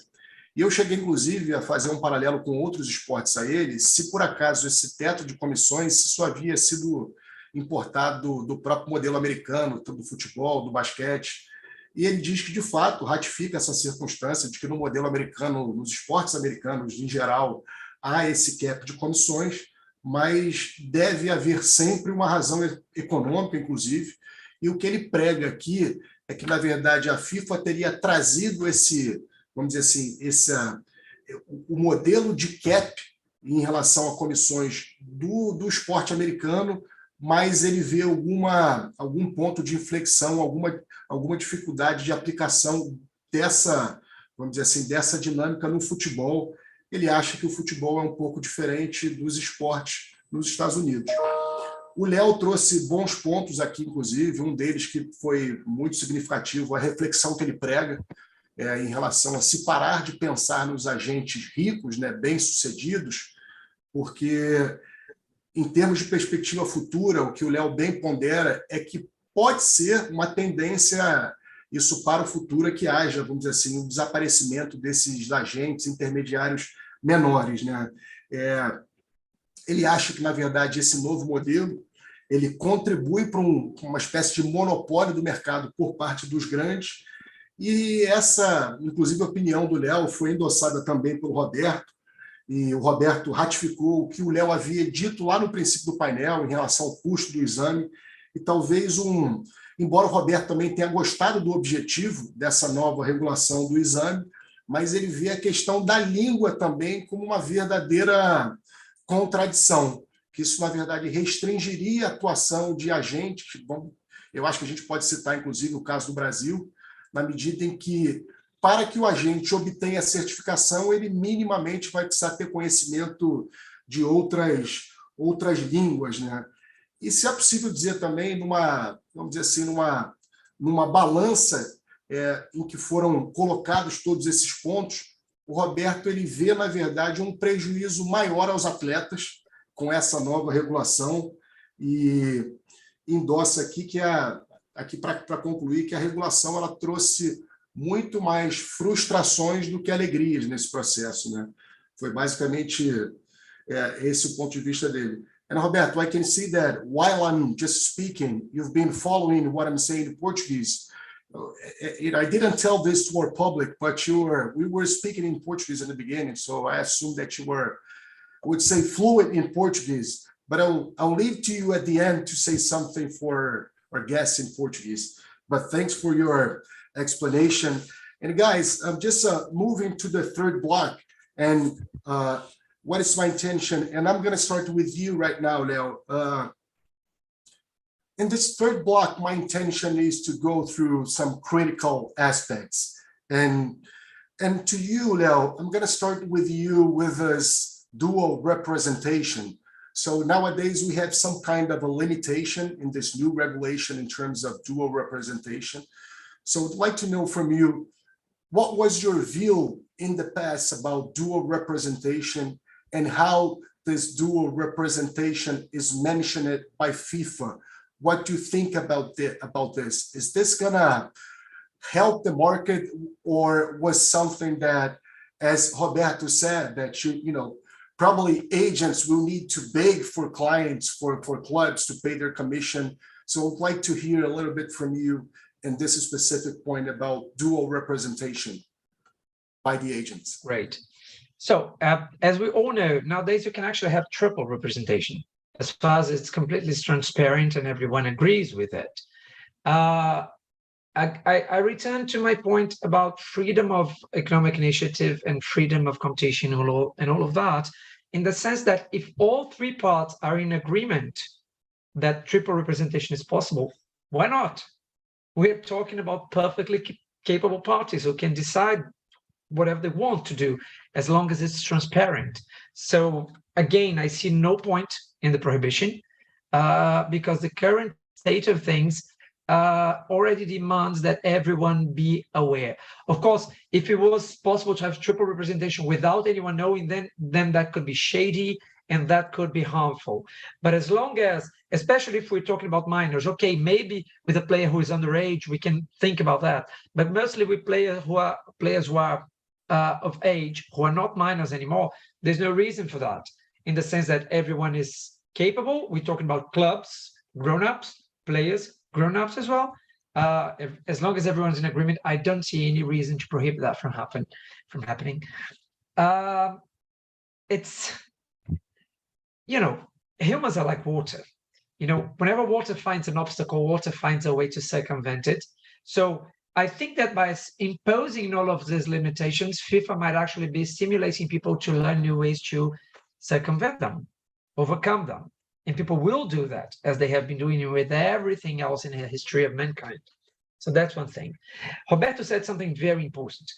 E eu cheguei, inclusive, a fazer um paralelo com outros esportes a ele, se por acaso esse teto de comissões, se isso havia sido importado do próprio modelo americano, do futebol, do basquete. E ele diz que, de fato, ratifica essa circunstância de que no modelo americano, nos esportes americanos, em geral, há esse cap de comissões, mas deve haver sempre uma razão econômica, inclusive. E o que ele prega aqui é que, na verdade, a FIFA teria trazido esse, vamos dizer assim, o modelo de cap em relação a comissões do esporte americano, mas ele vê algum ponto de inflexão, alguma dificuldade de aplicação dessa, vamos dizer assim, dessa dinâmica no futebol. Ele acha que o futebol é um pouco diferente dos esportes nos Estados Unidos. O Léo trouxe bons pontos aqui, inclusive, um deles que foi muito significativo, a reflexão que ele prega em relação a se parar de pensar nos agentes ricos, né, bem-sucedidos, porque, em termos de perspectiva futura, o que o Léo bem pondera é que pode ser uma tendência, isso para o futuro, é que haja, vamos dizer assim, um desaparecimento desses agentes intermediários menores, né? Ele acha que, na verdade, esse novo modelo ele contribui para uma espécie de monopólio do mercado por parte dos grandes, e essa, inclusive, a opinião do Léo foi endossada também pelo Roberto, e o Roberto ratificou o que o Léo havia dito lá no princípio do painel em relação ao custo do exame, e talvez embora o Roberto também tenha gostado do objetivo dessa nova regulação do exame, mas ele vê a questão da língua também como uma verdadeira contradição, que isso, na verdade, restringiria a atuação de agentes. Bom, eu acho que a gente pode citar, inclusive, o caso do Brasil, na medida em que, para que o agente obtenha a certificação, ele minimamente vai precisar ter conhecimento de outras outras línguas, né? E se é possível dizer também vamos dizer assim, numa balança em que foram colocados todos esses pontos, o Roberto ele vê, na verdade, um prejuízo maior aos atletas com essa nova regulação e endossa aqui aqui para concluir, que a regulação ela trouxe muito mais frustrações do que alegrias nesse processo, né? Foi basicamente esse o ponto de vista dele. And Roberto, I can see that while I'm just speaking, you've been following what I'm saying in Portuguese. I didn't tell this to our public, but we were speaking in Portuguese in the beginning, so I assumed that you were, I would say, fluent in Portuguese. But I'll leave to you at the end to say something for our guests in Portuguese. But thanks for your explanation. And guys, I'm just moving to the third block. And what is my intention? And I'm going to start with you right now, Leo. In this third block, my intention is to go through some critical aspects. And to you, Leo, I'm going to start with you with this dual representation. So nowadays we have some kind of a limitation in this new regulation in terms of dual representation. So I'd like to know from you, what was your view in the past about dual representation and how this dual representation is mentioned by FIFA? What do you think about this? Is this gonna help the market, or was something that, as Roberto said, that probably agents will need to beg for clients, for clubs to pay their commission? So I'd like to hear a little bit from you in this specific point about dual representation by the agents. Great. So as we all know, nowadays you can actually have triple representation as far as it's completely transparent and everyone agrees with it. I return to my point about freedom of economic initiative and freedom of competition and all of that, in the sense that if all three parts are in agreement that triple representation is possible, why not? We're talking about perfectly capable parties who can decide whatever they want to do as long as it's transparent. So again, I see no point in the prohibition because the current state of things already demands that everyone be aware. Of course, if it was possible to have triple representation without anyone knowing, then that could be shady and that could be harmful. But as long as, especially if we're talking about minors, okay, maybe with a player who is underage, we can think about that. But mostly with players who are of age, who are not minors anymore, there's no reason for that, in the sense that everyone is capable. We're talking about clubs, grown-ups, players, grown-ups as well. As long as everyone's in agreement, I don't see any reason to prohibit that from happening. It's, humans are like water. Whenever water finds an obstacle, water finds a way to circumvent it. So I think that by imposing all of these limitations, FIFA might actually be stimulating people to learn new ways to circumvent them, overcome them. And people will do that, as they have been doing with everything else in the history of mankind. So that's one thing. Roberto said something very important.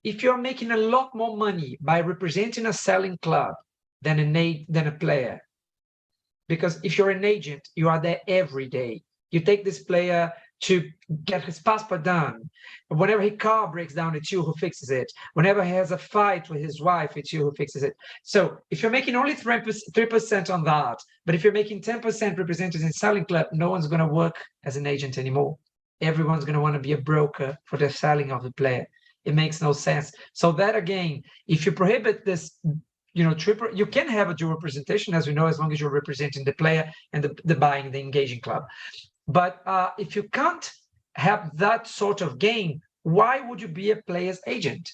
If you're making a lot more money by representing a selling club than a player, because if you're an agent, you are there every day. You take this player to get his passport done. Whenever his car breaks down, it's you who fixes it. Whenever he has a fight with his wife, it's you who fixes it. So if you're making only 3% on that, but if you're making 10% represented in selling club, no one's going to work as an agent anymore. Everyone's going to want to be a broker for the selling of the player. It makes no sense. So that again, if you prohibit this, triple, you can have a dual representation, as we know, as long as you're representing the player and the buying, the engaging club. But if you can't have that sort of gain, why would you be a player's agent?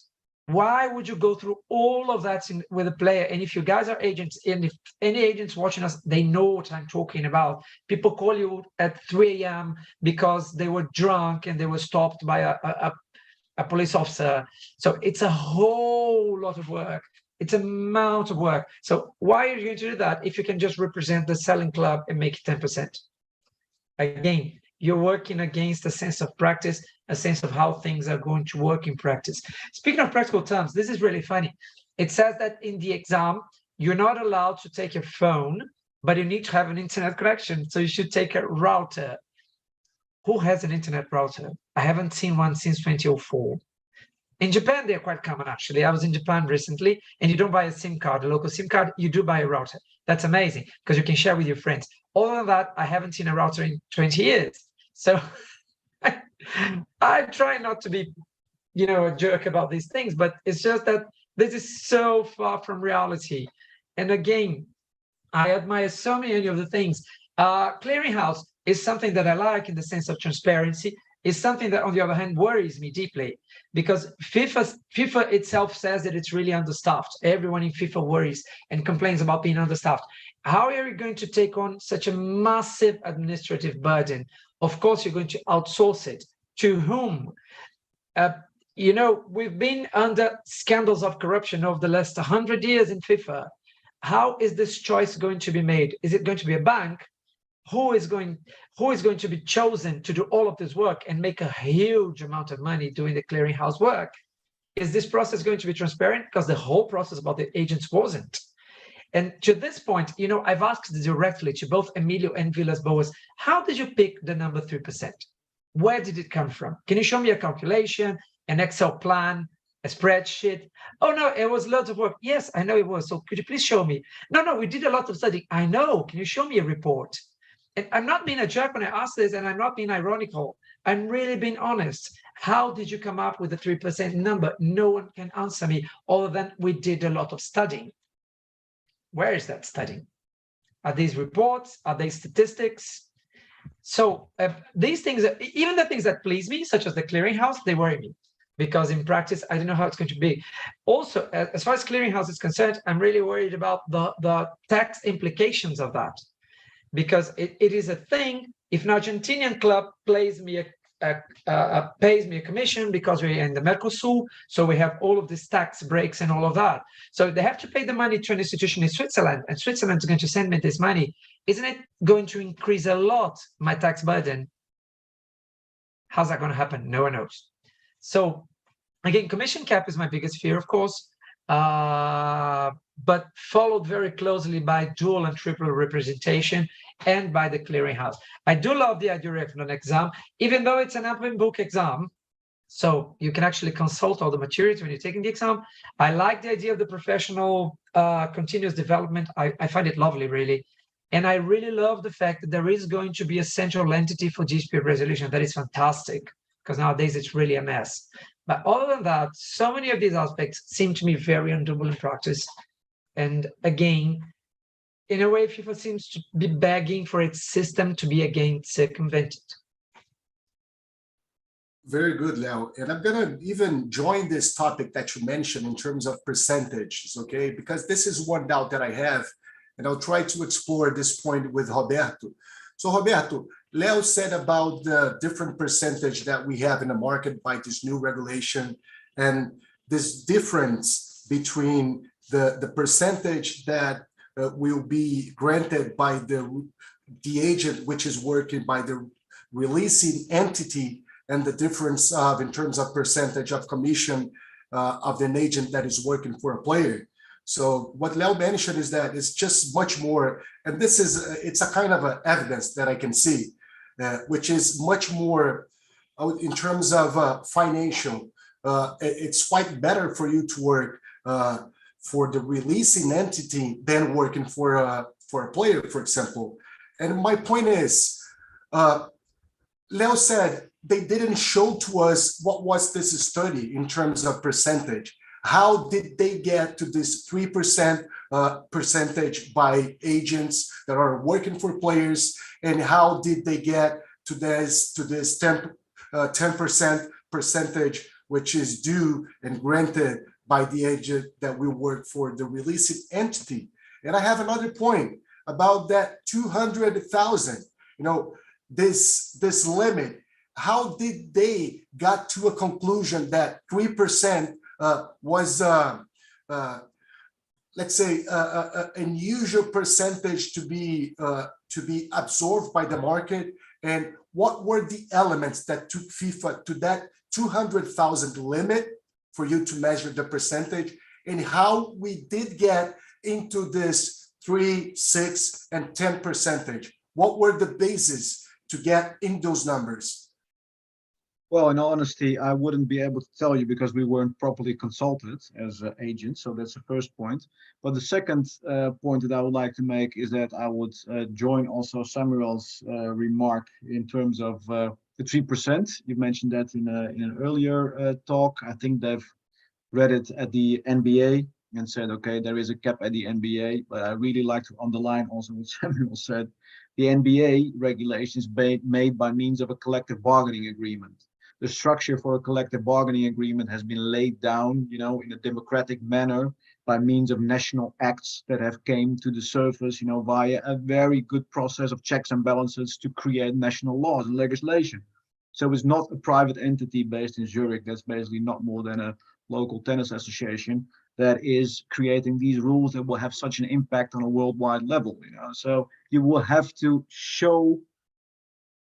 Why would you go through all of that with a player? And if you guys are agents, and if any agents watching us, they know what I'm talking about. People call you at 3 a.m. because they were drunk and they were stopped by a police officer. So it's a whole lot of work. It's an amount of work. So why are you going to do that if you can just represent the selling club and make it 10%? Again, you're working against a sense of practice, a sense of how things are going to work in practice. Speaking of practical terms, this is really funny. It says that in the exam, you're not allowed to take your phone but you need to have an internet connection. So you should take a router. Who has an internet router? I haven't seen one since 2004. In Japan, they're quite common, actually. I was in Japan recently, and you don't buy a SIM card, a local SIM card, you do buy a router. That's amazing, because you can share with your friends. Other than that, I haven't seen a router in 20 years. So I try not to be, a jerk about these things, but it's just that this is so far from reality. And again, I admire so many of the things. Clearinghouse is something that I like in the sense of transparency. Is something that, on the other hand, worries me deeply, because FIFA itself says that it's really understaffed. Everyone in FIFA worries and complains about being understaffed. How are you going to take on such a massive administrative burden? Of course, you're going to outsource it. To whom? We've been under scandals of corruption over the last 100 years in FIFA. How is this choice going to be made? Is it going to be a bank? Who is going to be chosen to do all of this work and make a huge amount of money doing the clearinghouse work? Is this process going to be transparent? Because the whole process about the agents wasn't. And to this point, I've asked directly to both Emilio and Villas-Boas, how did you pick the number 3%? Where did it come from? Can you show me a calculation, an Excel plan, a spreadsheet? Oh, no, it was lots of work. Yes, I know it was. So could you please show me? No, we did a lot of studying. I know. Can you show me a report? And I'm not being a jerk when I ask this, and I'm not being ironical. I'm really being honest. How did you come up with the 3% number? No one can answer me other than we did a lot of studying. Where is that studying? Are these reports? Are they statistics? So these things, even the things that please me, such as the clearinghouse, they worry me, because in practice, I don't know how it's going to be. Also, as far as clearinghouse is concerned, I'm really worried about the tax implications of that. Because it is a thing. If an Argentinian club pays me a commission because we're in the Mercosur, so we have all of these tax breaks and all of that. So they have to pay the money to an institution in Switzerland, and Switzerland is going to send me this money. Isn't it going to increase a lot my tax burden? How's that going to happen? No one knows. So again, commission cap is my biggest fear, of course. But followed very closely by dual and triple representation and by the clearinghouse. I do love the idea of an exam, even though it's an open book exam. So you can actually consult all the materials when you're taking the exam. I like the idea of the professional continuous development. I find it lovely, really. And I really love the fact that there is going to be a central entity for dispute resolution. That is fantastic, because nowadays it's really a mess. But other than that, so many of these aspects seem to me very undoable in practice. And again, in a way, FIFA seems to be begging for its system to be again circumvented. Very good, Leo. And I'm going to even join this topic that you mentioned in terms of percentages, okay? Because this is one doubt that I have, and I'll try to explore this point with Roberto. So, Roberto, Leo said about the different percentage that we have in the market by this new regulation, and this difference between the percentage that will be granted by the agent, which is working by the releasing entity, and the difference of in terms of percentage of commission of an agent that is working for a player. So what Leo mentioned is that it's just much more, and this is it's a kind of evidence that I can see, which is much more in terms of financial. It's quite better for you to work for the releasing entity than working for a player, for example. And my point is, Leo said they didn't show to us what was this study in terms of percentage. How did they get to this 3% percentage by agents that are working for players, and how did they get to this 10% percentage, which is due and granted by the agent that will work for the releasing entity? And I have another point about that 200,000. You know, this limit. How did they got to a conclusion that 3% was, let's say, an unusual percentage to be absorbed by the market? And what were the elements that took FIFA to that 200,000 limit for you to measure the percentage? And how we did get into this 3, 6, and 10%. What were the bases to get in those numbers? Well, in all honesty, I wouldn't be able to tell you because we weren't properly consulted as agents. So that's the first point. But the second point that I would like to make is that I would join also Samuel's remark in terms of the 3%. You mentioned that in an earlier talk. I think they've read it at the NBA and said, okay, there is a cap at the NBA. But I really like to underline also what Samuel said. The NBA regulation is made by means of a collective bargaining agreement. The structure for a collective bargaining agreement has been laid down, you know, in a democratic manner by means of national acts that have came to the surface, you know, via a very good process of checks and balances to create national laws and legislation. So it's not a private entity based in Zurich that's basically not more than a local tennis association that is creating these rules that will have such an impact on a worldwide level, you know. So you will have to show,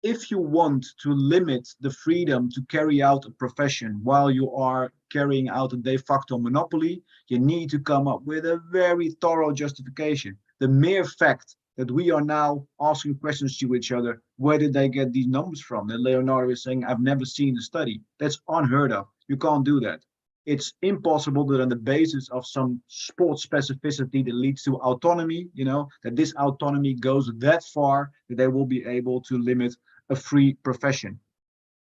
if you want to limit the freedom to carry out a profession while you are carrying out a de facto monopoly, you need to come up with a very thorough justification. The mere fact that we are now asking questions to each other, where did they get these numbers from? And Leonardo is saying, I've never seen the study. That's unheard of. You can't do that. It's impossible that on the basis of some sport specificity that leads to autonomy, you know, that this autonomy goes that far that they will be able to limit a free profession.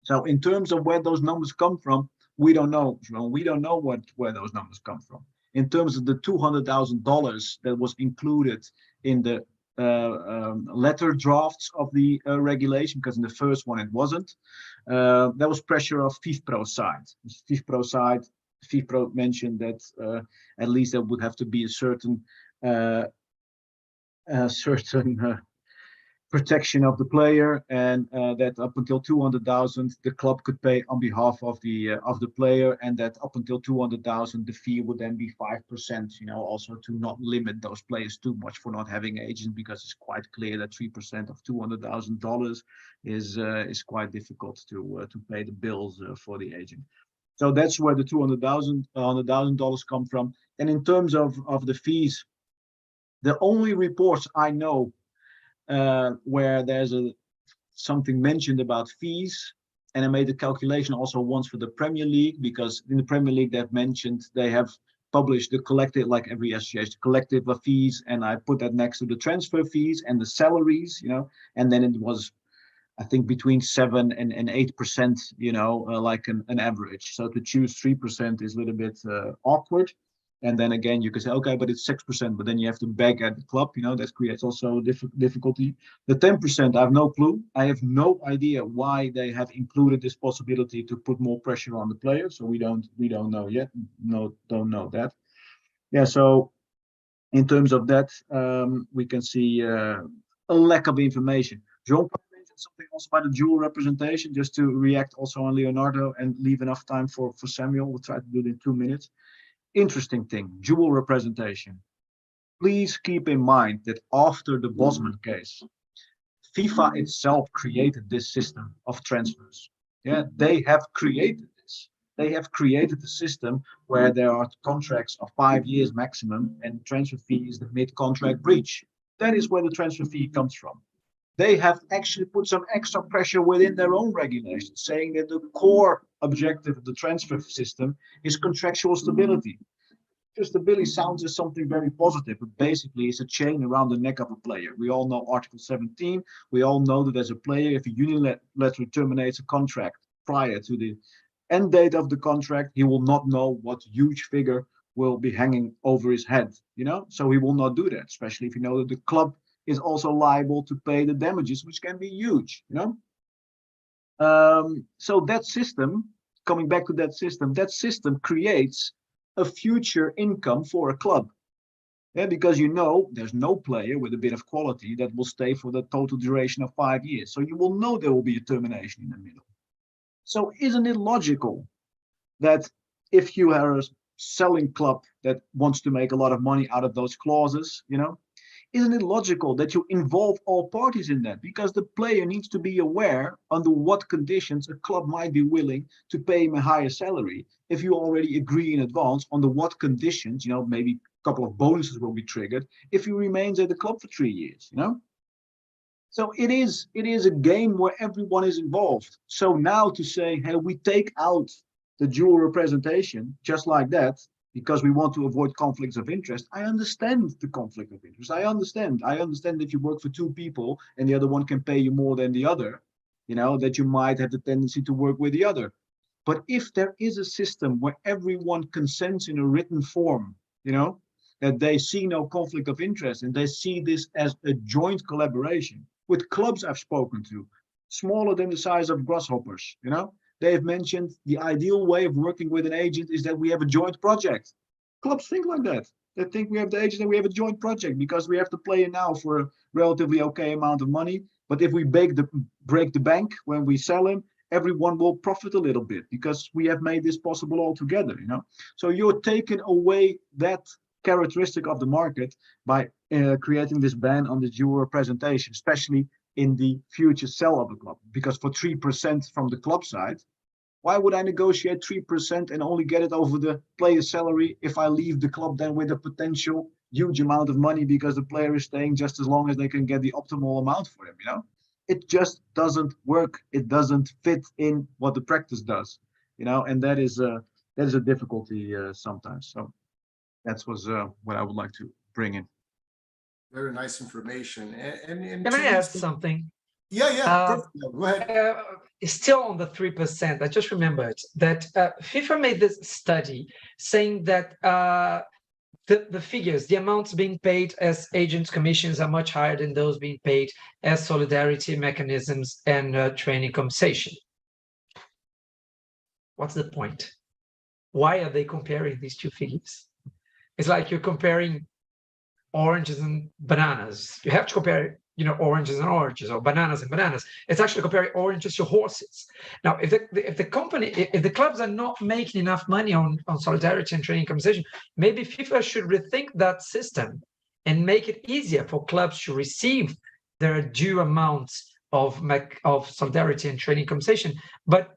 So in terms of where those numbers come from, we don't know. We don't know where those numbers come from. In terms of the $200,000 that was included in the letter drafts of the regulation, because in the first one it wasn't, there was pressure of FIFPro's side. FIFPro's side, FIFPro mentioned that at least there would have to be a certain protection of the player, and that up until 200,000 the club could pay on behalf of the player, and that up until 200,000 the fee would then be 5%, you know, also to not limit those players too much for not having agents, because it's quite clear that 3% of $200,000 is quite difficult to pay the bills for the agent. So that's where the $100,000 come from. And in terms of the fees, the only reports I know where there's something mentioned about fees, and I made a calculation also once for the Premier League, because in the Premier League they've mentioned they have published the collective, like every association, collective of fees, and I put that next to the transfer fees and the salaries, you know, and then it was, I think, between 7 and 8%, you know, like an average. So to choose 3% is a little bit awkward. And then again, you can say, okay, but it's 6%, but then you have to beg at the club, you know, that creates also difficulty. The 10%, I have no clue. I have no idea why they have included this possibility to put more pressure on the player. So we don't know yet. Don't know that. Yeah, so in terms of that, we can see a lack of information. Jean mentioned something also about the dual representation, just to react also on Leonardo and leave enough time for Samuel. We'll try to do it in 2 minutes. Interesting thing, dual representation. Please keep in mind that after the Bosman case, FIFA itself created this system of transfers. Yeah, they have created this. They have created a system where there are contracts of 5 years maximum, and transfer fee is the mid-contract breach. That is where the transfer fee comes from. They have actually put some extra pressure within their own regulations, saying that the core objective of the transfer system is contractual stability. Stability sounds as something very positive, but basically it's a chain around the neck of a player. We all know Article 17. We all know that as a player, if he unilaterally terminates a contract prior to the end date of the contract, he will not know what huge figure will be hanging over his head, you know? So he will not do that, especially if you know that the club is also liable to pay the damages, which can be huge, you know? So that system, coming back to that system creates a future income for a club. Yeah, because you know there's no player with a bit of quality that will stay for the total duration of 5 years. So you will know there will be a termination in the middle. So isn't it logical that if you are a selling club that wants to make a lot of money out of those clauses, you know, isn't it logical that you involve all parties in that? Because the player needs to be aware under what conditions a club might be willing to pay him a higher salary. If you already agree in advance under what conditions, you know, maybe couple of bonuses will be triggered if he remains at the club for 3 years, you know? So it is a game where everyone is involved. So now to say, hey, we take out the dual representation just like that, because we want to avoid conflicts of interest. I understand the conflict of interest. I understand if you work for two people and the other one can pay you more than the other, you know, that you might have the tendency to work with the other. But if there is a system where everyone consents in a written form, you know, that they see no conflict of interest and they see this as a joint collaboration with clubs I've spoken to, smaller than the size of grasshoppers, you know, they've mentioned the ideal way of working with an agent is that we have a joint project. Clubs think like that. They think we have the agent and we have a joint project because we have to play in now for a relatively okay amount of money. But if we break the bank when we sell him, everyone will profit a little bit because we have made this possible all together, you know. So you're taking away that characteristic of the market by creating this ban on the dual representation, especially in the future sell of a club. Because for 3% from the club side, why would I negotiate 3% and only get it over the player's salary if I leave the club then with a potential huge amount of money because the player is staying just as long as they can get the optimal amount for him, you know? It just doesn't work. It doesn't fit in what the practice does, you know, and that is a difficulty sometimes. So that was what I would like to bring in. Very nice information. And Can I add something? Yeah, perfect. Go ahead. Still on the 3%, I just remembered that FIFA made this study saying that the figures, the amounts being paid as agents' commissions are much higher than those being paid as solidarity mechanisms and training compensation. What's the point? Why are they comparing these two figures? It's like you're comparing oranges and bananas. You have to compare, you know, oranges and oranges or bananas and bananas. It's actually comparing oranges to horses. Now, if the clubs are not making enough money on solidarity and training compensation, maybe FIFA should rethink that system and make it easier for clubs to receive their due amounts of solidarity and training compensation. But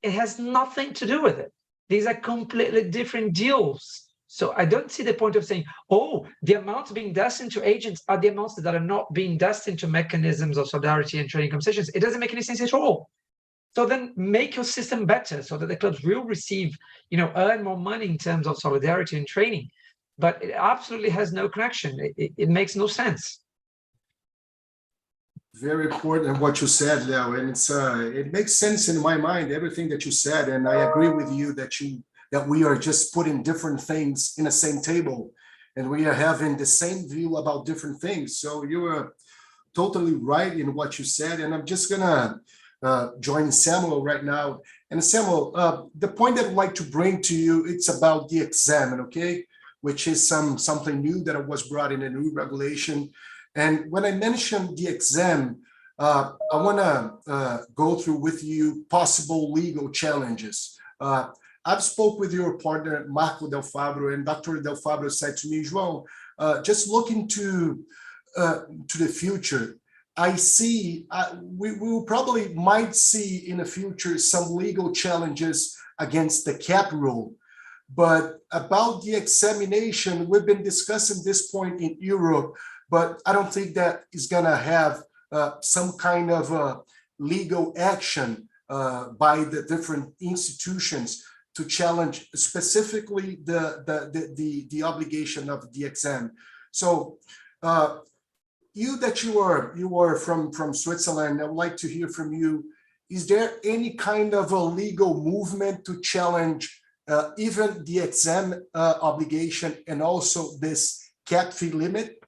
it has nothing to do with it. These are completely different deals. So I don't see the point of saying, oh, the amounts being destined to agents are the amounts that are not being destined to mechanisms of solidarity and training compensations. It doesn't make any sense at all. So then make your system better so that the clubs will receive, you know, earn more money in terms of solidarity and training. But it absolutely has no connection. It makes no sense. Very important what you said, Leo, and it makes sense in my mind, everything that you said, and I agree with you that we are just putting different things in the same table and we are having the same view about different things. So you are totally right in what you said. And I'm just gonna join Samuel right now. And Samuel, the point that I'd like to bring to you, it's about the exam, okay? Which is something new that was brought in a new regulation. And when I mentioned the exam, I wanna go through with you possible legal challenges. I've spoke with your partner, Marco Del Fabro, and Dr. Del Fabro said to me, João, just looking to the future, I see, we will probably might see in the future some legal challenges against the cap rule. But about the examination, we've been discussing this point in Europe, but I don't think that is gonna have some kind of legal action by the different institutions to challenge specifically the obligation of the exam. So you are from Switzerland, I would like to hear from you. Is there any kind of a legal movement to challenge even the exam obligation and also this cap fee limit?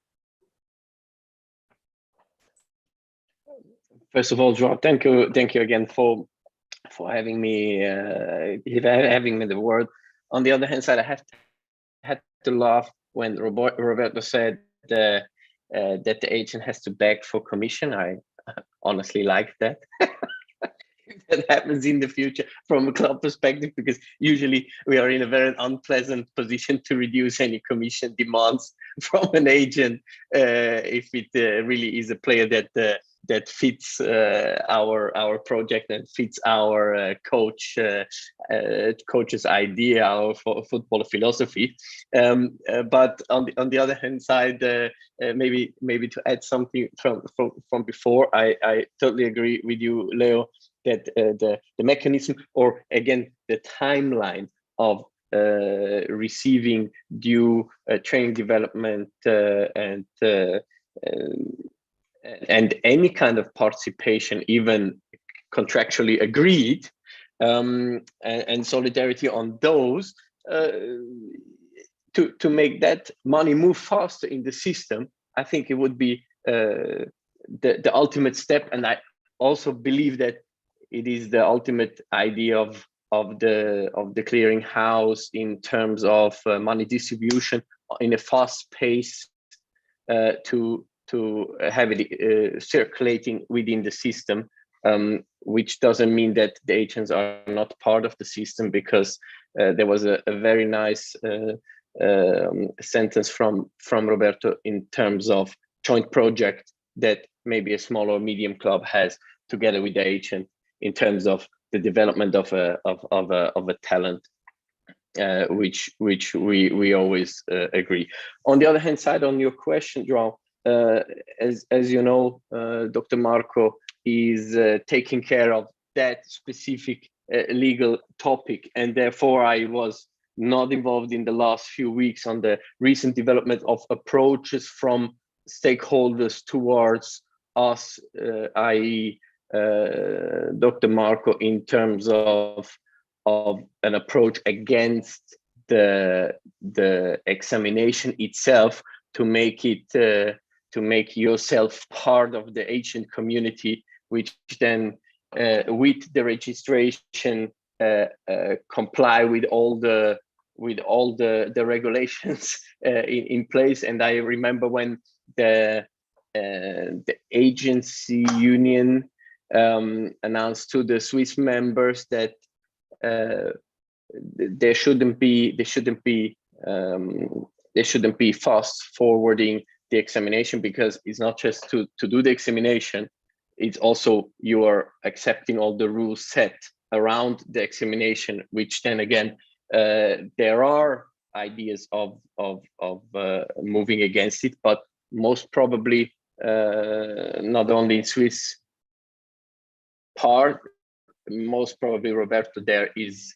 First of all, João, thank you again for having me the word. On the other hand side, I had to laugh when Roberto said that the agent has to beg for commission. I honestly like that. If that happens in the future from a club perspective, because usually we are in a very unpleasant position to reduce any commission demands from an agent if it really is a player that that fits our project and fits our coach's idea, our football philosophy. But on the other hand side, maybe to add something from before, I totally agree with you, Leo, that the mechanism, or again the timeline of receiving due training development and any kind of participation, even contractually agreed, and solidarity on those, to make that money move faster in the system, I think it would be the ultimate step. And I also believe that it is the ultimate idea of the clearing house in terms of money distribution in a fast pace, to have it circulating within the system, which doesn't mean that the agents are not part of the system, because there was a very nice sentence from Roberto in terms of joint project that maybe a small or medium club has together with the agent in terms of the development of a talent, which we always agree. On the other hand side, on your question, João, as you know, Dr. Marco is taking care of that specific legal topic, and therefore I was not involved in the last few weeks on the recent development of approaches from stakeholders towards us, i.e. Dr. Marco, in terms of an approach against the examination itself, to make it to make yourself part of the agent community, which then with the registration comply with all the regulations in place. And I remember when the agency union announced to the Swiss members that they shouldn't be fast forwarding the examination, because it's not just to do the examination, it's also you are accepting all the rules set around the examination, which then again there are ideas of moving against it, but most probably not only in Swiss part, most probably Roberto there is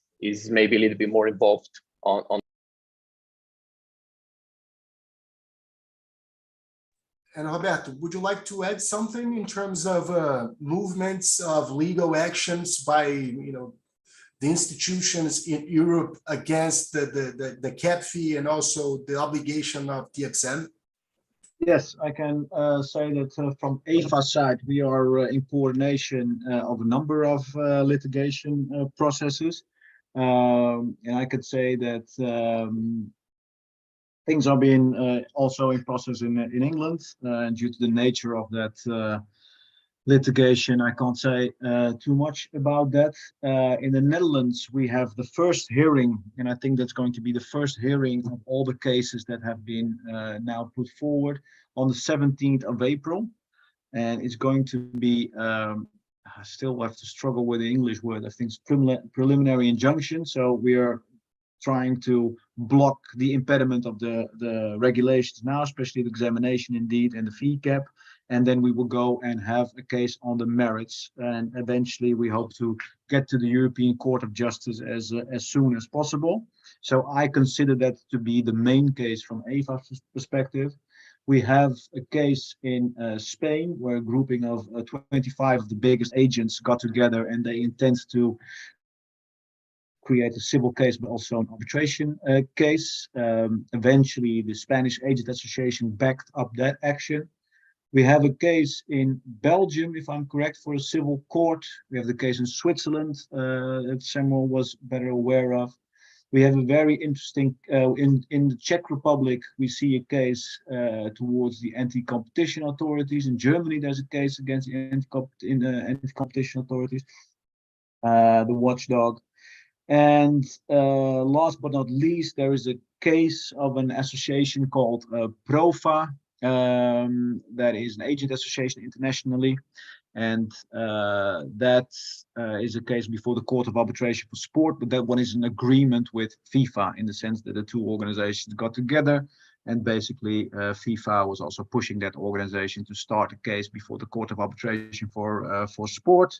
maybe a little bit more involved on. And Roberto, would you like to add something in terms of movements of legal actions by the institutions in Europe against the cap fee and also the obligation of the exam? Yes, I can say that from EFA side, we are in coordination of a number of litigation processes. And I could say that things are being also in process in England. Due to the nature of that litigation, I can't say too much about that. In the Netherlands, we have the first hearing, and I think that's going to be the first hearing of all the cases that have been now put forward on the 17th of April. And it's going to be, I still have to struggle with the English word, I think it's preliminary injunction. So we are trying to block the impediment of the regulations now, especially the examination indeed and the fee cap. And then we will go and have a case on the merits. And eventually we hope to get to the European Court of Justice as soon as possible. So I consider that to be the main case from EFA's perspective. We have a case in Spain where a grouping of 25 of the biggest agents got together and they intend to create a civil case, but also an arbitration case. Eventually, the Spanish Agent Association backed up that action. We have a case in Belgium, if I'm correct, for a civil court. We have the case in Switzerland that Samuel was better aware of. We have a very interesting, in the Czech Republic, we see a case towards the anti-competition authorities. In Germany, there's a case against the anti-competition authorities, the watchdog. And last but not least, there is a case of an association called PROFA, that is an agent association internationally, and that is a case before the Court of Arbitration for Sport, but that one is an agreement with FIFA in the sense that the two organizations got together, and basically FIFA was also pushing that organization to start a case before the Court of Arbitration for Sport.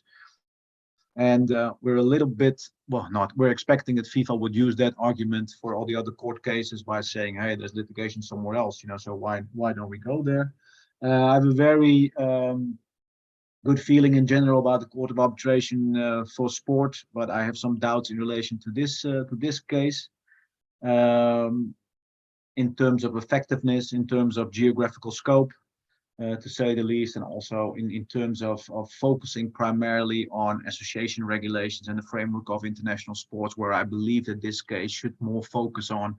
And we're a little bit, well, we're expecting that FIFA would use that argument for all the other court cases by saying, hey, there's litigation somewhere else, so why don't we go there? I have a very good feeling in general about the Court of Arbitration for Sport, but I have some doubts in relation to this case. In terms of effectiveness, in terms of geographical scope, to say the least, and also in terms of focusing primarily on association regulations and the framework of international sports, where I believe that this case should more focus on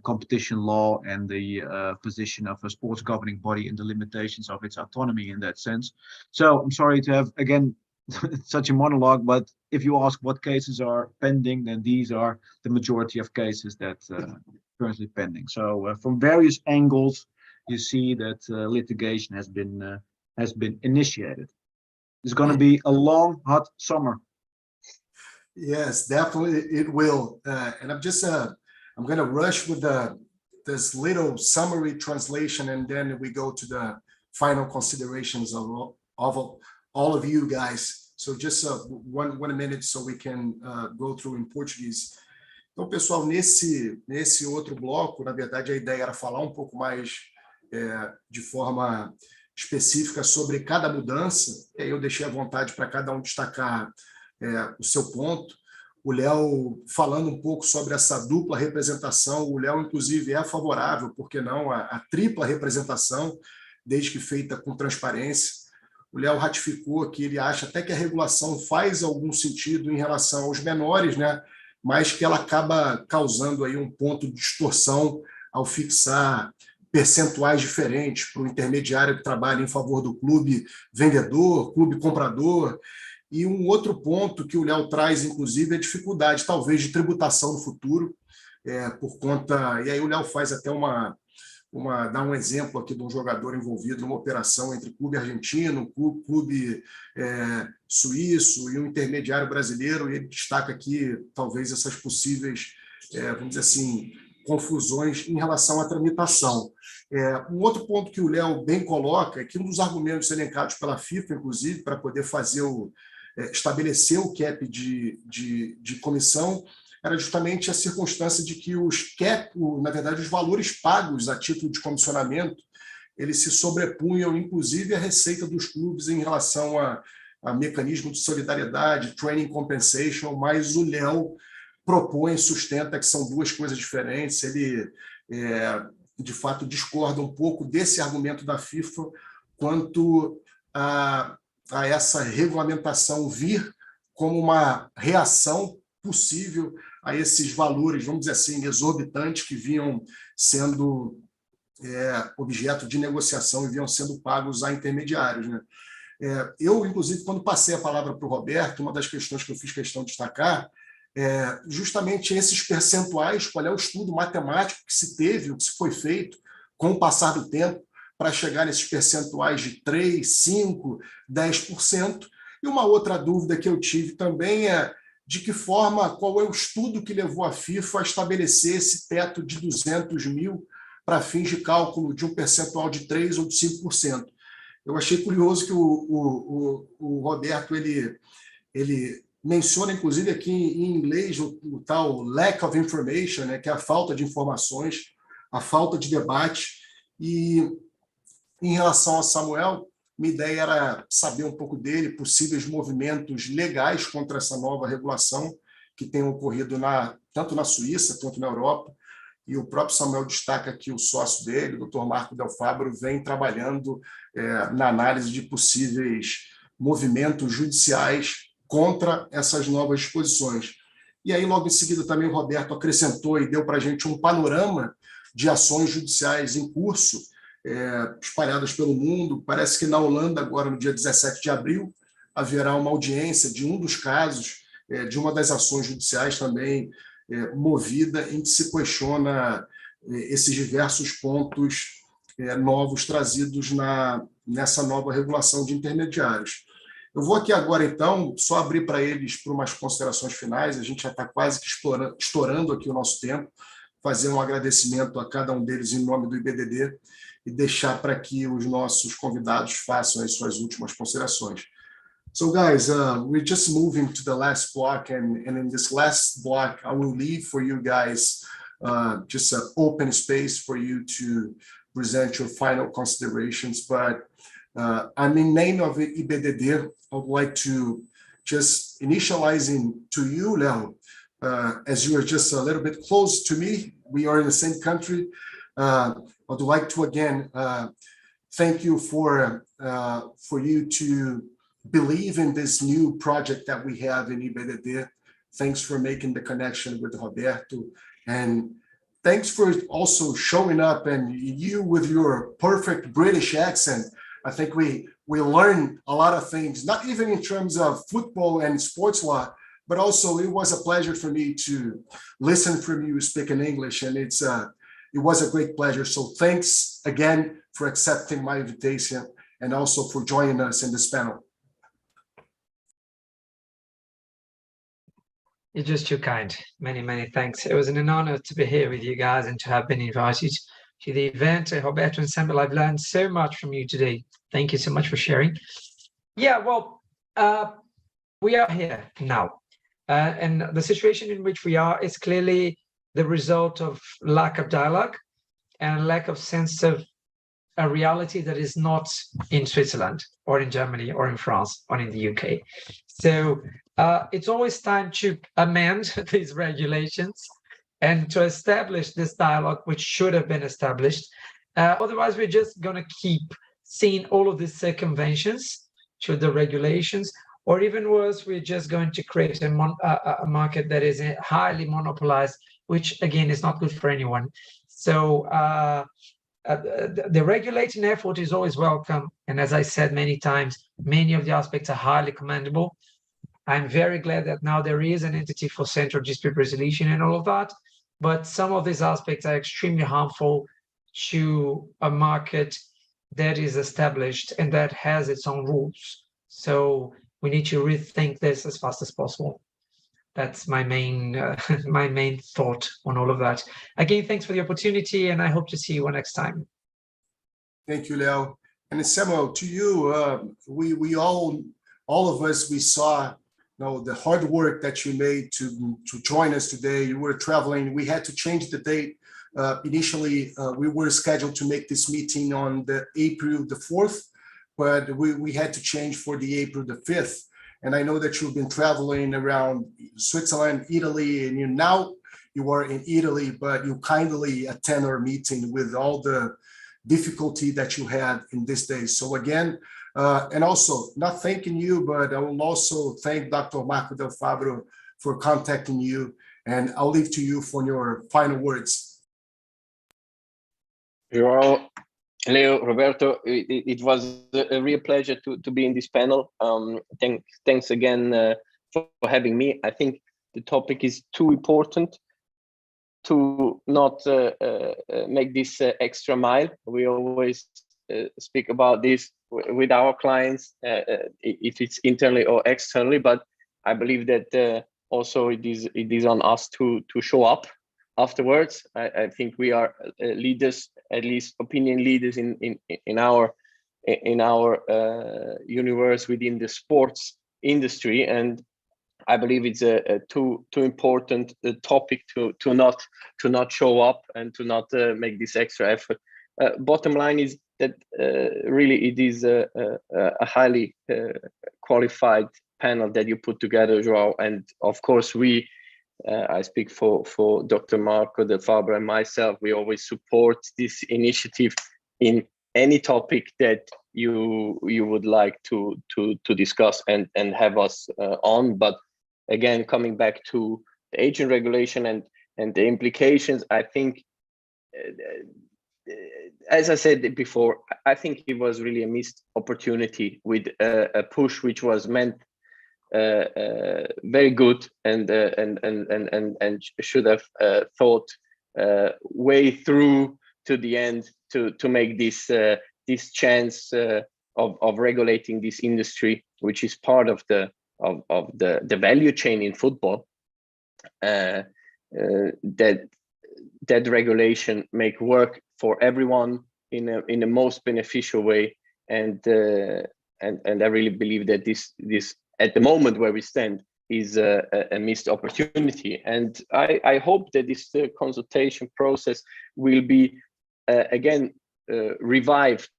competition law and the position of a sports governing body and the limitations of its autonomy in that sense. So I'm sorry to have, again, such a monologue, but if you ask what cases are pending, then these are the majority of cases that are currently pending. So from various angles, you see that litigation has been initiated. It's going to be a long, hot summer. Yes, definitely it will. And I'm going to rush with this little summary translation, and then we go to the final considerations of all of you guys. So just one minute so we can go through in Portuguese. Então, pessoal, nesse outro bloco, na verdade, a ideia era falar um pouco mais de forma específica sobre cada mudança, e aí eu deixei à vontade para cada um destacar o seu ponto. O Léo falando um pouco sobre essa dupla representação, o Léo, inclusive, é favorável, por que não, a tripla representação, desde que feita com transparência. O Léo ratificou que ele acha até que a regulação faz algum sentido em relação aos menores, né? Mas que ela acaba causando aí um ponto de distorção ao fixar percentuais diferentes para o intermediário que trabalha em favor do clube vendedor, clube comprador. E um outro ponto que o Léo traz, inclusive, é a dificuldade, talvez, de tributação no futuro, por conta... E aí o Léo faz até dá um exemplo aqui de um jogador envolvido numa operação entre clube argentino, clube suíço e um intermediário brasileiro, e ele destaca aqui, talvez, essas possíveis, vamos dizer assim, confusões em relação à tramitação. Um outro ponto que o Léo bem coloca é que um dos argumentos elencados pela FIFA, inclusive, para poder fazer estabelecer o cap de comissão, era justamente a circunstância de que na verdade, os valores pagos a título de comissionamento, eles se sobrepunham, inclusive, à receita dos clubes em relação a mecanismo de solidariedade, training compensation, mas o Léo propõe, sustenta que são duas coisas diferentes. Ele, de fato, discorda um pouco desse argumento da FIFA quanto a essa regulamentação vir como uma reação possível a esses valores, vamos dizer assim, exorbitantes que vinham sendo objeto de negociação e vinham sendo pagos a intermediários, né? Eu, inclusive, quando passei a palavra para o Roberto, uma das questões que eu fiz questão de destacar justamente esses percentuais, qual é o estudo matemático que se teve, o que se foi feito com o passar do tempo para chegar nesses percentuais de 3%, 5%, 10%. E uma outra dúvida que eu tive também é de que forma, qual é o estudo que levou a FIFA a estabelecer esse teto de 200 mil para fins de cálculo de um percentual de 3% ou de 5%. Eu achei curioso que o Roberto ele menciona, inclusive, aqui em inglês, o tal lack of information, né, que é a falta de informações, a falta de debate. E, em relação a Samuel, minha ideia era saber um pouco dele, possíveis movimentos legais contra essa nova regulação que tem ocorrido tanto na Suíça quanto na Europa. E o próprio Samuel destaca que o sócio dele, o Dr. Marco Del Fabro, vem trabalhando na análise de possíveis movimentos judiciais contra essas novas disposições. E aí, logo em seguida, também o Roberto acrescentou e deu para a gente um panorama de ações judiciais em curso, espalhadas pelo mundo. Parece que na Holanda, agora no dia 17 de abril, haverá uma audiência de um dos casos, de uma das ações judiciais também movida, em que se questiona esses diversos pontos novos trazidos nessa nova regulação de intermediários. Eu vou aqui agora, então, só abrir para eles para umas considerações finais, a gente já está quase que estourando aqui o nosso tempo, fazer um agradecimento a cada um deles em nome do IBDD e deixar para que os nossos convidados façam as suas últimas considerações. So guys, we're just moving to the last block, and in this last block, I will leave for you guys just an open space for you to present your final considerations. But I'm in name of Ibdd, I would like to just initializing to you, Leo, as you are just a little bit close to me, we are in the same country. I would like to again thank you for you to believe in this new project that we have in Ibdd. Thanks for making the connection with Roberto, and thanks for also showing up, and you with your perfect British accent. I think we learned a lot of things, not even in terms of football and sports law, but also it was a pleasure for me to listen from you speak in English, and it was a great pleasure. So thanks again for accepting my invitation and also for joining us in this panel. You're just too kind. Many, many thanks. It was an honor to be here with you guys and to have been invited to the event. Roberto and Samuel, I've learned so much from you today. Thank you so much for sharing. Yeah, well, we are here now. And the situation in which we are is clearly the result of lack of dialogue and lack of sense of a reality that is not in Switzerland or in Germany or in France or in the UK. So it's always time to amend these regulations and to establish this dialogue, which should have been established. Otherwise, we're just going to keep seeing all of these circumventions to the regulations, or even worse, we're just going to create a market that is highly monopolized, which again is not good for anyone. So the regulating effort is always welcome. And as I said many times, many of the aspects are highly commendable. I'm very glad that now there is an entity for central dispute resolution and all of that. But some of these aspects are extremely harmful to a market that is established and that has its own rules. So we need to rethink this as fast as possible. That's my main my main thought on all of that. Again, thanks for the opportunity, and I hope to see you next time. Thank you, Leo. And Samuel, to you, we all of us, we saw the hard work that you made to join us today. You were traveling. We had to change the date. Initially, we were scheduled to make this meeting on the April the 4th, but we had to change for the April the 5th. And I know that you've been traveling around Switzerland, Italy, and now you are in Italy, but you kindly attend our meeting with all the difficulty that you had in this day. So again, and also not thanking you, but I will also thank Dr. Marco Del Fabro for contacting you, and I'll leave to you for your final words. You're all, Leo, Roberto, it was a real pleasure to be in this panel. Thanks again for having me. I think the topic is too important to not make this extra mile. We always speak about this with our clients, if it's internally or externally, but I believe that also it is on us to show up afterwards. I think we are leaders, at least opinion leaders in our universe within the sports industry, and I believe it's a too important topic to not show up and to not make this extra effort. Bottom line is that really it is a highly qualified panel that you put together, Joao, and of course I speak for Dr. Marco Del Fabro and myself. We always support this initiative in any topic that you would like to discuss and have us on. But again, coming back to the agent regulation and the implications, I think, as I said before, I think it was really a missed opportunity with a push which was meant very good and should have thought way through to the end to make this chance of regulating this industry, which is part of the value chain in football. That regulation make work for everyone in the most beneficial way, and I really believe that this at the moment where we stand is a missed opportunity. And I hope that this consultation process will be again revived,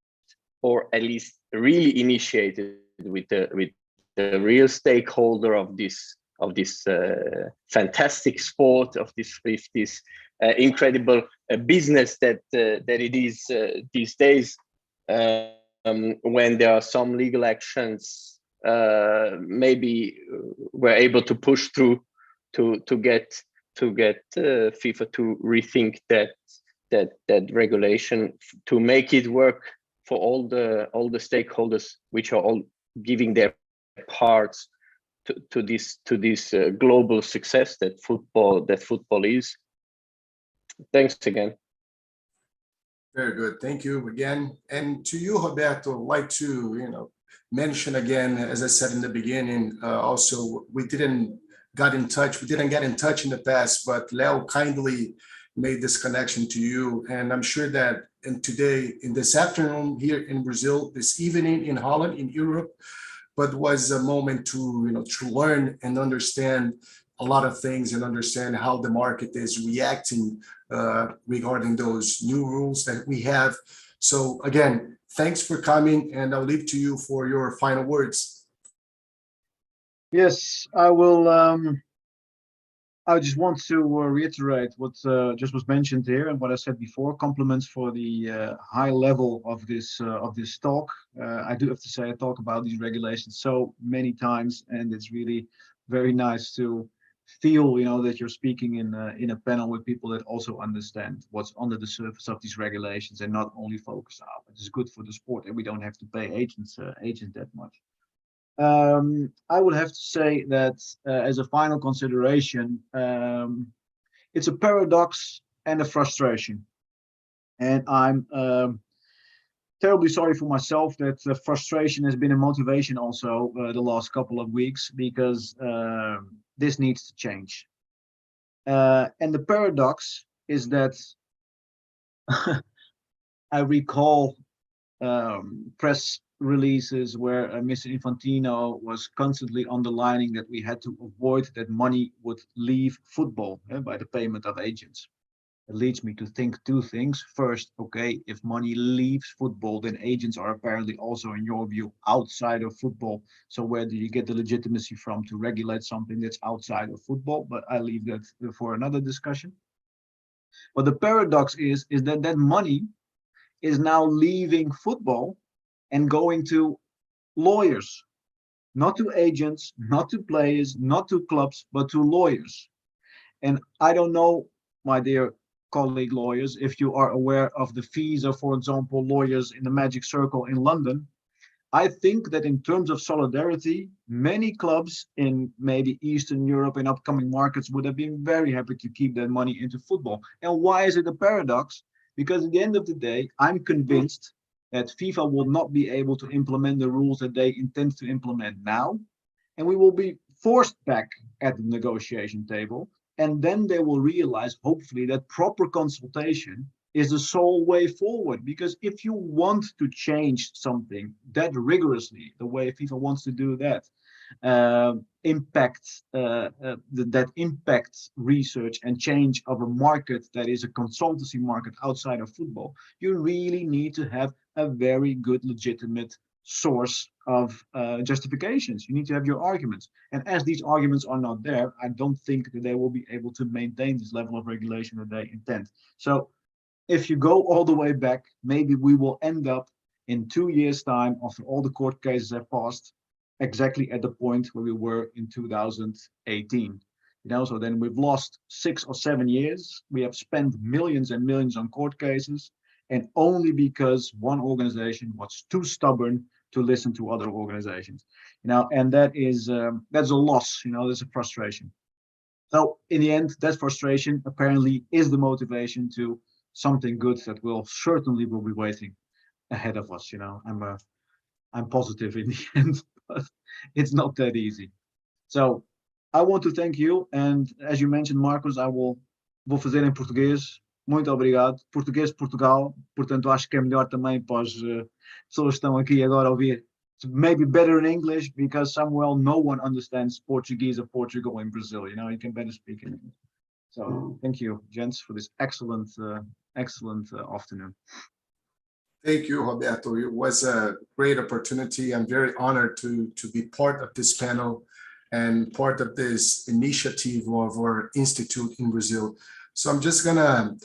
or at least really initiated with the real stakeholder of this fantastic sport, of this incredible business that it is these days, when there are some legal actions maybe we're able to push through to get FIFA to rethink that regulation, to make it work for all the stakeholders, which are all giving their parts to this global success that football is. Thanks again. Very good. Thank you again. And to you, Roberto, I'd like to mention again, as I said in the beginning, also we didn't get in touch in the past, but Leo kindly made this connection to you. And I'm sure that today, in this afternoon here in Brazil, this evening in Holland, in Europe, but was a moment to learn and understand a lot of things and understand how the market is reacting regarding those new rules that we have. So again, thanks for coming, and I'll leave to you for your final words. Yes, I will. I just want to reiterate what just was mentioned here and what I said before. Compliments for the high level of this talk. I do have to say, I talk about these regulations so many times, and it's really very nice to feel, that you're speaking in a panel with people that also understand what's under the surface of these regulations and not only focus out. It's good for the sport, and we don't have to pay agents that much. I would have to say that as a final consideration, it's a paradox and a frustration. And I'm terribly sorry for myself that the frustration has been a motivation also the last couple of weeks, because this needs to change. And the paradox is that I recall press releases where Mr. Infantino was constantly underlining that we had to avoid that money would leave football by the payment of agents. It leads me to think two things. First, okay, if money leaves football, then agents are apparently also, in your view, outside of football. So where do you get the legitimacy from to regulate something that's outside of football? But I leave that for another discussion. But the paradox is that money is now leaving football and going to lawyers, not to agents, not to players, not to clubs, but to lawyers. And I don't know, my dear colleague lawyers, if you are aware of the fees of, for example, lawyers in the Magic Circle in London. I think that in terms of solidarity, many clubs in maybe Eastern Europe and upcoming markets would have been very happy to keep that money into football. And why is it a paradox? Because at the end of the day, I'm convinced that FIFA will not be able to implement the rules that they intend to implement now. And we will be forced back at the negotiation table. And then they will realize, hopefully, that proper consultation is the sole way forward. Because if you want to change something that rigorously, the way FIFA wants to do that, that impacts research and change of a market that is a consultancy market outside of football, you really need to have a very good, legitimate source of justifications. You need to have your arguments. And as these arguments are not there, I don't think that they will be able to maintain this level of regulation that they intend. So if you go all the way back, maybe we will end up in 2 years' time, after all the court cases have passed, exactly at the point where we were in 2018. So then we've lost 6 or 7 years. We have spent millions and millions on court cases, and only because one organization was too stubborn to listen to other organizations. And that's a loss. There's a frustration. So in the end, that frustration apparently is the motivation to something good that will certainly be waiting ahead of us. You know, I'm positive in the end, but it's not that easy. So I want to thank you, and as you mentioned, Marcos, vou fazer em português. Muito obrigado. Português de Portugal, portanto acho que é melhor também para as pessoas que estão aqui agora a ouvir. Maybe better in English, because somewhere no one understands Portuguese or Portugal in Brazil. You know, you can better speak in English. So thank you, gents, for this excellent afternoon. Thank you, Roberto. It was a great opportunity. I'm very honored to be part of this panel and part of this initiative of our institute in Brazil. So I'm just gonna,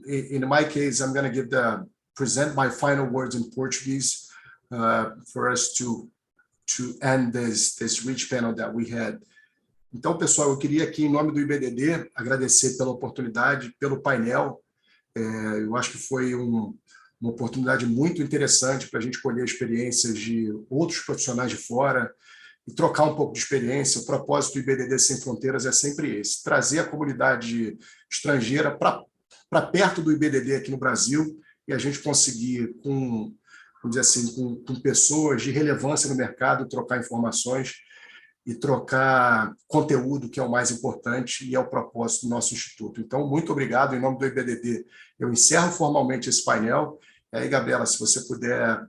in my case, I'm gonna present my final words in Portuguese for us to end this rich panel that we had. Então, pessoal, eu queria aqui, em nome do IBDD, agradecer pela oportunidade, pelo painel. Eu acho que foi uma oportunidade muito interessante para a gente colher experiências de outros profissionais de fora e trocar um pouco de experiência. O propósito do IBDD Sem Fronteiras é sempre esse, trazer a comunidade estrangeira para perto do IBDD aqui no Brasil e a gente conseguir, vamos dizer assim, com pessoas de relevância no mercado, trocar informações e trocar conteúdo, que é o mais importante e é o propósito do nosso instituto. Então, muito obrigado. Em nome do IBDD, eu encerro formalmente esse painel. E aí, Gabriela, se você puder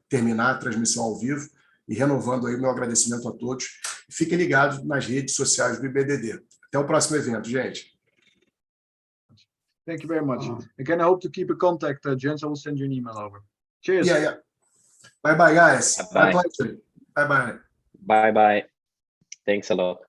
terminar a transmissão ao vivo e renovando aí o meu agradecimento a todos. Fiquem ligados nas redes sociais do IBDD. Até o próximo evento, gente. Thank you very much. Again, I hope to keep in contact, gents. I will send you an email over. Cheers. Yeah. Bye-bye, guys. Bye-bye. My pleasure. Bye-bye. Bye bye. Thanks a lot.